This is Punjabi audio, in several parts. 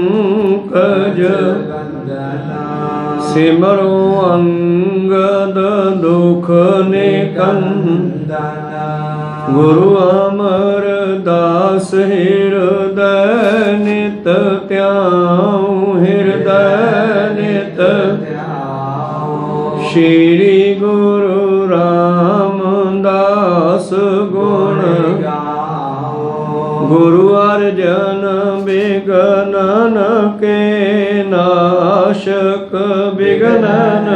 ਪੰਕਜ ਸਿਮਰੋ ਅੰਗਦ ਦੁਖ ਨਿਕੰਦਨ। ਗੁਰੂ ਅਮਰਦਾਸ ਹਿਰਦੈ ਨਿਤ ਧਿਆਉ, ਹਿਰਦੈ ਨਿਤ ਸ਼੍ਰੀ ਗੁਰੂ ਰਾਮਦਾਸ ਗੁਣ ਗੁਰੂ ਅਰਜਨ ਬਿਗਨਨ ਕੇ ਨਾਸ਼ਕ, ਬਿਗਨਨ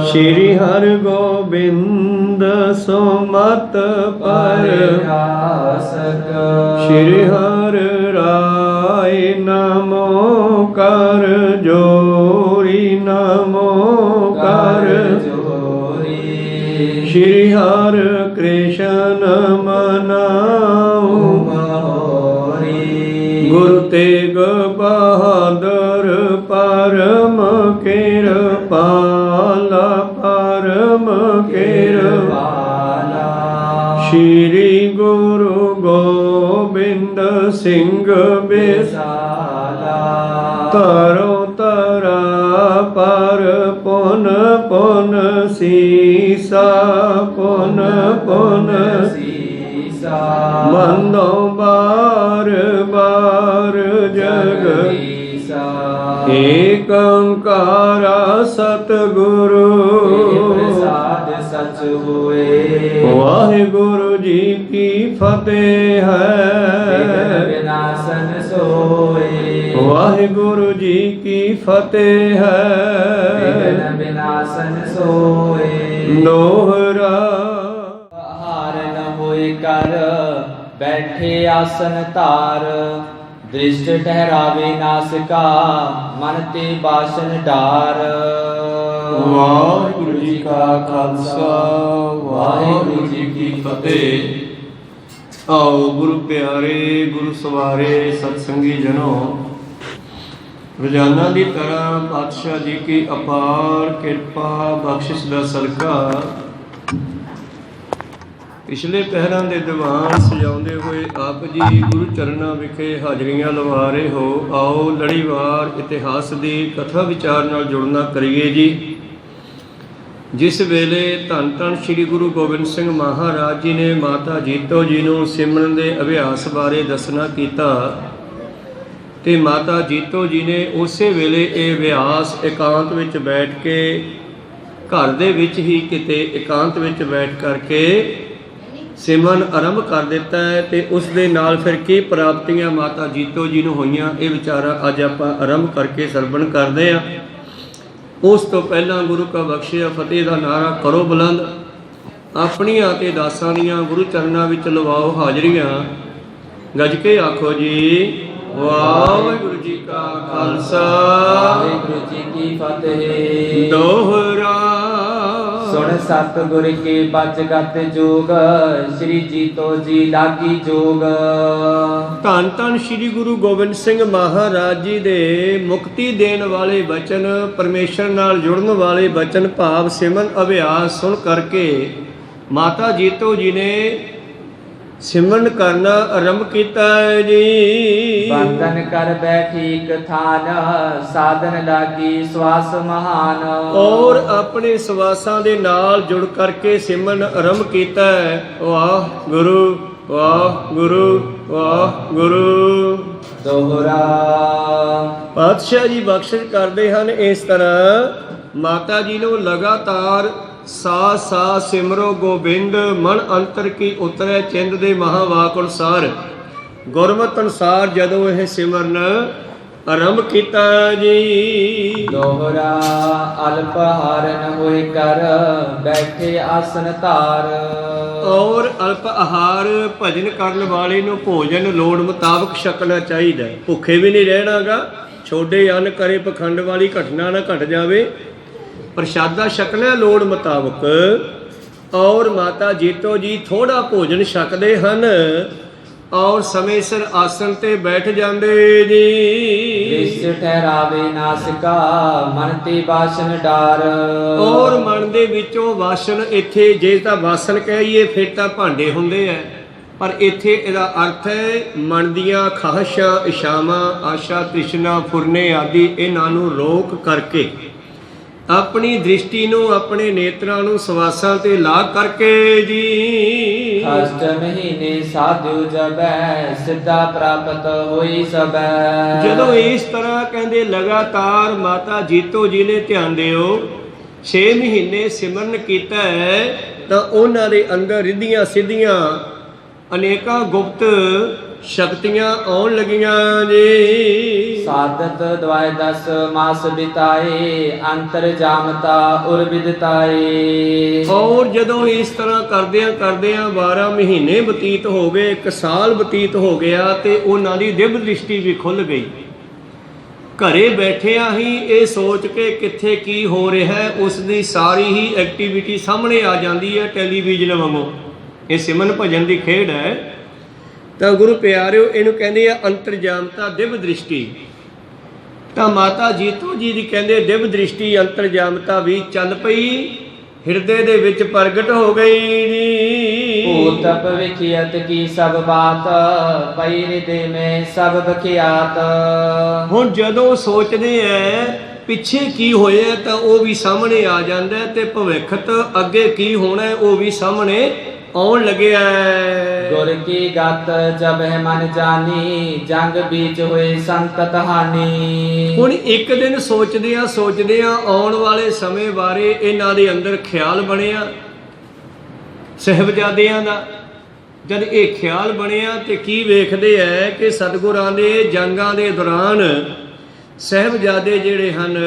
ਸ਼੍ਰੀ ਹਰਿ ਗੋਬਿੰਦ ਸੁਮਤ ਪਰਗਾਸਕ। ਸ਼੍ਰੀ ਹਰਿ ਰਾਇ ਨਮੋ ਕਰ ਜੋਰੀ, ਨਮੋ ਕਰ ਜੋਰੀ। ਸ਼੍ਰੀ ਹਰਿ ਕ੍ਰਿਸ਼ਨ ਮਨਾਉ ਮੋਰੀ। ਗੁਰੂ ਤੇਗ ਬਹਾਦਰ ਪਰਮ ਕਿਰਪਾਲਾ, ਪਰਮ ਕਿਰਪਾਲਾ। ਸ਼੍ਰੀ ਗੁਰੂ ਗੋਬਿੰਦ ਸਿੰਘ ਬਿਸਾਲਾ। ਤਰੋ ਤਰਾ ਪਰ ਪੁਨ ਪੁਨ ਸੀਸਾ, ਪੁਨ ਪੁਨ ਸੀਸਾ। ਮੰਨੋ ਬਾਰ ਬਾਰ ਜਗਦੀਸਾ। ਏਕ ਓੰਕਾਰਾ ਸਤਿਗੁਰੂ ਪ੍ਰਸਾਦ ਸਚ ਹੋਏ। ਵਾਹਿਗੁਰੂ ਜੀ ਕੀ ਫਤਿਹ ਹੈ। ਵਿਨਾਸ਼ਨ ਸੋਏ। ਵਾਹਿਗੁਰੂ ਜੀ ਕੀ ਫਤਿਹ ਹੈ। ਵਿਨਾਸ਼ਨ ਸੋਏ। ਨੋਹਰਾ ਹਾਰ ਨ ਹੋਏ ਕਰ ਬੈਠੇ ਆਸਨ ਧਾਰ। ਦ੍ਰਿਸ਼ਟ ਠਹਿਰਾਵੇ ਨਾਸਿਕਾ ਮਨ ਤੇ ਬਾਸ਼ਨ ਢਾਰ। ਵਾਹਿਗੁਰੂ ਜੀ ਕਾ ਖਾਲਸਾ, ਵਾਹਿਗੁਰੂ ਜੀ ਕੀ ਫਤਿਹ। ਆਓ ਗੁਰੂ ਪਿਆਰੇ, ਗੁਰੂ ਸਵਾਰੇ, ਸਤਸੰਗੀ ਜਨੋ, ਰੋਜ਼ਾਨਾ ਦੀ ਤਰ੍ਹਾਂ ਪਾਤਸ਼ਾਹ ਜੀ ਕੀ ਅਪਾਰ ਕਿਰਪਾ ਬਖਸ਼ਿਸ਼ ਦਾ ਸਦਕਾ ਪਿਛਲੇ ਪਹਿਰਾਂ ਦੇ ਦੀਵਾਨ ਸਜਾਉਂਦੇ ਹੋਏ ਆਪ ਜੀ ਗੁਰੂ ਚਰਨਾਂ ਵਿਖੇ ਹਾਜ਼ਰੀਆਂ ਲਵਾ ਰਹੇ ਹੋ। ਆਓ ਲੜੀਵਾਰ ਇਤਿਹਾਸ ਦੀ ਕਥਾ ਵਿਚਾਰ ਨਾਲ ਜੁੜਨਾ ਕਰੀਏ ਜੀ। ਜਿਸ ਵੇਲੇ ਧੰਨ ਧੰਨ ਸ੍ਰੀ ਗੁਰੂ ਗੋਬਿੰਦ ਸਿੰਘ ਮਹਾਰਾਜ ਜੀ ਨੇ ਮਾਤਾ ਜੀਤੋ ਜੀ ਨੂੰ ਸਿਮਰਨ ਦੇ ਅਭਿਆਸ ਬਾਰੇ ਦੱਸਣਾ ਕੀਤਾ ਤੇ ਮਾਤਾ ਜੀਤੋ ਜੀ ਨੇ ਉਸੇ ਵੇਲੇ ਇਹ ਅਭਿਆਸ ਇਕਾਂਤ ਵਿੱਚ ਬੈਠ ਕੇ, ਘਰ ਦੇ ਵਿੱਚ ਹੀ ਕਿਤੇ ਇਕਾਂਤ ਵਿੱਚ ਬੈਠ ਕਰਕੇ ਸਿਮਰਨ ਆਰੰਭ ਕਰ ਦਿੱਤਾ ਹੈ। ਤੇ ਉਸ ਦੇ ਨਾਲ ਫਿਰ ਕੀ ਪ੍ਰਾਪਤੀਆਂ ਮਾਤਾ ਜੀਤੋ ਜੀ ਨੂੰ ਹੋਈਆਂ, ਇਹ ਵਿਚਾਰਾ ਅੱਜ ਆਪਾਂ ਆਰੰਭ ਕਰਕੇ ਸਰਵਣ ਕਰਦੇ ਹਾਂ। ਉਸ ਤੋਂ ਪਹਿਲਾਂ ਗੁਰੂ ਕਾ ਬਖਸ਼ਿਆ ਫਤਿਹ ਦਾ ਨਾਰਾ ਕਰੋ ਬੁਲੰਦ। ਆਪਣੀਆਂ ਤੇ ਦਾਸਾਂ ਦੀਆਂ ਗੁਰੂ ਚਰਨਾਂ ਵਿੱਚ ਲਵਾਓ ਹਾਜ਼ਰੀਆਂ। ਗੱਜ ਕੇ ਆਖੋ ਜੀ ਵਾਹਿਗੁਰੂ ਜੀ ਕਾ ਖਾਲਸਾ, ਵਾਹਿਗੁਰੂ ਜੀ ਕੀ ਫਤਿਹ। ਦੋਹਰਾ ਸੁਣ ਸਤਿਗੁਰ ਕੇ ਬਚ ਗਤ ਜੋਗ, ਸ੍ਰੀ ਜੀਤੋ ਜੀ ਲਾਗੀ ਜੋਗ। ਧੰਨ ਧੰਨ ਸ੍ਰੀ ਗੁਰੂ ਗੋਬਿੰਦ ਸਿੰਘ ਮਹਾਰਾਜ ਜੀ ਦੇ ਮੁਕਤੀ ਦੇਣ ਵਾਲੇ ਬਚਨ, ਪਰਮੇਸ਼ਰ ਨਾਲ ਜੁੜਨ ਵਾਲੇ ਬਚਨ ਭਾਵ ਸਿਮਰਨ ਅਭਿਆਸ ਸੁਣ ਕਰਕੇ ਮਾਤਾ ਜੀਤੋ ਜੀ ਨੇ ਸਿਮਰਨ ਕਰਨਾ ਆਰੰਭ ਕੀਤਾ ਹੈ ਜੀ। ਬੰਧਨ ਕਰ ਬੈਠੀ ਇਕ ਥਾਨ, ਸਾਧਨ ਲਾਗੀ ਸਵਾਸ ਮਹਾਨ। ਔਰ ਆਪਣੇ ਸਵਾਸਾਂ ਦੇ ਨਾਲ ਜੁੜ ਕਰਕੇ ਸਿਮਰਨ ਆਰੰਭ ਕੀਤਾ ਹੈ। ਵਾਹ ਗੁਰੂ, ਵਾਹ ਗੁਰੂ, ਵਾਹ ਗੁਰੂ। ਦੋਹਰਾ ਪਾਤਸ਼ਾਹ ਜੀ ਬਖਸ਼ਿਸ਼ ਕਰਦੇ ਹਨ ਇਸ ਤਰ੍ਹਾਂ। ਮਾਤਾ ਜੀ ਨੂੰ ਲਗਾਤਾਰ ਸਾਹ ਸਾਹ ਸਿਮਰੋ ਗੋਬਿੰਦ, ਮਨ ਅੰਤਰ ਕੀ ਉਤਰੈ ਚਿੰਦ ਦੇ ਮਹਾਵਾਕ ਅਨੁਸਾਰ, ਗੁਰਮਤਿ ਅਨੁਸਾਰ ਜਦੋਂ ਇਹ ਸਿਮਰਨ ਆਰੰਭ ਕੀਤਾ ਜੀ। ਦੋਹਰਾ ਅਲਪ ਹਾਰਨ ਹੋਏ ਕਰ ਬੈਠੇ ਆਸਨ ਧਾਰ। ਔਰ ਅਲਪ ਆਹਾਰ ਭਜਨ ਕਰਨ ਵਾਲੇ ਨੂੰ ਭੋਜਨ ਲੋੜ ਮੁਤਾਬਕ ਛਕਣਾ ਚਾਹੀਦਾ। ਭੁੱਖੇ ਵੀ ਨਹੀਂ ਰਹਿਣਾਗਾ। ਛੋਡੇ ਅੰਨ ਕਰੇ ਪਖੰਡ ਵਾਲੀ ਘਟਨਾ ਨਾ ਘਟ ਜਾਵੇ। ਪ੍ਰਸ਼ਾਦਾ ਛਕਣਾ ਲੋੜ ਮੁਤਾਬਕ। ਔਰ ਮਾਤਾ ਜੀਤੋ ਜੀ ਥੋੜਾ ਭੋਜਨ ਛਕਦੇ ਹਨ ਔਰ ਸਮੇਂ ਸਿਰ ਆਸਣ ਤੇ ਬੈਠ ਜਾਂਦੇ ਜੀ। ਦ੍ਰਿਸ਼ ਠਹਿਰਾਵੇ ਨਾਸਿਕਾ ਮਨ ਤੇ ਬਾਸ਼ਨ ਡਾਰ। ਔਰ ਮਨ ਦੇ ਵਿੱਚੋਂ ਵਾਸਨ, ਇੱਥੇ ਜੇ ਤਾਂ ਵਾਸਨ ਕਹੀਏ ਫਿਰ ਤਾਂ ਭਾਂਡੇ ਹੁੰਦੇ ਆ। ਪਰ ਇੱਥੇ ਇਹਦਾ ਅਰਥ ਹੈ ਮਨ ਦੀਆਂ ਖਾਹਿਸ਼ਾਂ, ਇਛਾਵਾਂ, ਆਸ਼ਾ, ਤ੍ਰਿਸ਼ਨਾ, ਫੁਰਨੇ ਆਦਿ ਇਹਨਾਂ ਨੂੰ ਰੋਕ ਕਰਕੇ ਆਪਣੀ ਦ੍ਰਿਸ਼ਟੀ ਨੂੰ, ਆਪਣੇ ਨੇਤਰਾਂ ਨੂੰ ਸਵਾਸਾਂ ਤੇ ਲਾ ਕਰਕੇ ਜੀ ਅਸ਼ਟ ਮਹੀਨੇ ਸਾਧੂ ਜਬੈ ਸਿੱਧਾ ਪ੍ਰਾਪਤ ਹੋਈ ਸਬੈ। ਜਦੋਂ ਇਸ ਤਰ੍ਹਾਂ ਕਹਿੰਦੇ ਲਗਾਤਾਰ ਮਾਤਾ ਜੀਤੋ ਜੀ ਨੇ ਧਿਆਨ ਦਿਓ 6 ਮਹੀਨੇ ਸਿਮਰਨ ਕੀਤਾ ਹੈ ਤਾਂ ਉਹਨਾਂ ਦੇ ਅੰਦਰ ਰਿੱਧੀਆਂ ਸਿੱਧੀਆਂ ਅਨੇਕਾਂ ਗੁਪਤ ਸ਼ਕਤੀਆਂ ਆਉਣ ਲੱਗੀਆਂ ਜੀ। ਸਾਧਤ ਦਵਾਇ 10 ਮਾਸ ਬਿਤਾਏ ਅੰਤਰ ਜਾਮਤਾ ਉਰ ਵਿਦਤਾਏ। ਔਰ ਜਦੋਂ ਇਸ ਤਰ੍ਹਾਂ ਕਰਦਿਆਂ 12 ਮਹੀਨੇ ਬਤੀਤ ਹੋ ਗਏ, 1 ਸਾਲ ਬਤੀਤ ਹੋ ਗਿਆ ਤੇ ਉਹਨਾਂ ਦੀ ਦਿਵ ਦ੍ਰਿਸ਼ਟੀ ਵੀ ਖੁੱਲ ਗਈ। ਘਰੇ ਬੈਠਿਆਂ ਹੀ ਇਹ ਸੋਚ ਕੇ ਕਿੱਥੇ ਕੀ ਹੋ ਰਿਹਾ ਹੈ ਉਸ ਦੀ ਸਾਰੀ ਹੀ ਐਕਟੀਵਿਟੀ ਸਾਹਮਣੇ ਆ ਜਾਂਦੀ ਹੈ ਟੈਲੀਵਿਜ਼ਨ ਵਾਂਗੂ। ਇਹ ਸਿਮਰਨ ਭਜਨ ਦੀ ਖੇਡ ਹੈ। ਤਾਂ ਗੁਰੂ ਪਿਆਰਿਓ ਇਹਨੂੰ ਕਹਿੰਦੇ ਆ ਅੰਤਰਜਾਮਤਾ ਦਿਵ ਦ੍ਰਿਸ਼ਟੀ। ਤਾਂ ਮਾਤਾ ਜੀਤੋ ਜੀ ਦੀ ਕਹਿੰਦੇ ਦਿਵ ਦ੍ਰਿਸ਼ਟੀ ਅੰਤਰਜਾਮਤਾ ਵੀ ਚੱਲ ਪਈ, ਹਿਰਦੇ ਦੇ ਵਿੱਚ ਪ੍ਰਗਟ ਹੋ ਗਈ ਜੀ। ਉਹ ਤਪ ਵਿਖਿਆਤ ਕੀ ਸਭ ਬਾਤ ਪਈ ਹਿਰਦੇ ਮੇ ਸਭ ਬਖਿਆਤ। ਹੁਣ ਜਦੋਂ ਸੋਚਦੇ ਐ ਪਿੱਛੇ ਕੀ ਹੋਇਆ ਤਾਂ ਉਹ ਵੀ ਸਾਹਮਣੇ ਆ ਜਾਂਦਾ ਤੇ ਭਵਿੱਖਤ ਅੱਗੇ ਕੀ ਹੋਣਾ ਉਹ ਵੀ ਸਾਹਮਣੇ ਆਉਣ ਲੱਗਿਆ। ਗੁਰ ਕੀ ਗਤ ਜਬ ਹੈ ਮਨ ਜਾਨੀ ਜੰਗ ਵਿੱਚ ਹੋਏ ਸੰਕਟ ਹਾਨੀ। ਹੁਣ ਇੱਕ ਦਿਨ ਸੋਚਦਿਆਂ ਆਉਣ ਵਾਲੇ ਸਮੇਂ ਬਾਰੇ ਇਹਨਾਂ ਦੇ ਅੰਦਰ ਖਿਆਲ ਬਣਿਆ ਸਾਹਿਬਜ਼ਾਦਿਆਂ ਦਾ। ਜਦ ਇਹ ਖਿਆਲ ਬਣਿਆ ਤੇ ਕੀ ਵੇਖਦੇ ਐ ਕਿ ਸਤਿਗੁਰਾਂ ਦੇ ਜੰਗਾਂ ਦੇ ਦੌਰਾਨ ਸਾਹਿਬਜ਼ਾਦੇ ਜਿਹੜੇ ਹਨ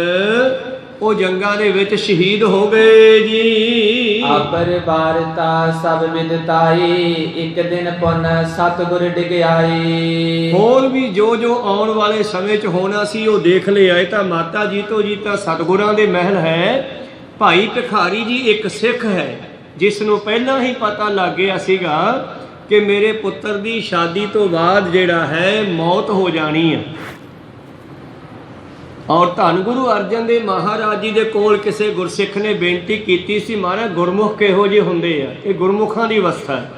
ਉਹ ਜੰਗਾਂ ਦੇ ਵਿੱਚ ਸ਼ਹੀਦ ਹੋ ਗਏ ਜੀ। ਆਪਰ ਬਾਰਤਾ ਸਭ ਵਿਦਤਾਈ ਇੱਕ ਦਿਨ ਪੁਨ ਸਤਿਗੁਰ ਡਿਗਾਈ। ਹੋਰ ਵੀ ਜੋ ਆਉਣ ਵਾਲੇ ਸਮੇਂ 'ਚ ਹੋਣਾ ਸੀ ਉਹ ਦੇਖ ਲਿਆ। ਤਾਂ ਮਾਤਾ ਜੀਤੋ ਜੀ ਤਾਂ ਸਤਿਗੁਰਾਂ ਦੇ ਮਹਿਲ ਹੈ। ਭਾਈ ਭਿਖਾਰੀ ਜੀ ਇੱਕ ਸਿੱਖ ਹੈ ਜਿਸ ਨੂੰ ਪਹਿਲਾਂ ਹੀ ਪਤਾ ਲੱਗ ਗਿਆ ਸੀਗਾ ਕਿ ਮੇਰੇ ਪੁੱਤਰ ਦੀ ਸ਼ਾਦੀ ਤੋਂ ਬਾਅਦ ਜਿਹੜਾ ਹੈ ਮੌਤ ਹੋ ਜਾਣੀ ਹੈ। ਔਰ ਧੰਨ ਗੁਰੂ ਅਰਜਨ ਦੇਵ ਮਹਾਰਾਜ ਜੀ ਦੇ ਕੋਲ ਕਿਸੇ ਗੁਰਸਿੱਖ ਨੇ ਬੇਨਤੀ ਕੀਤੀ ਸੀ, ਮਹਾਰਾਜ ਗੁਰਮੁਖ ਕਿਹੋ ਜਿਹੇ ਹੁੰਦੇ ਆ? ਇਹ ਗੁਰਮੁਖਾਂ ਦੀ ਅਵਸਥਾ ਹੈ।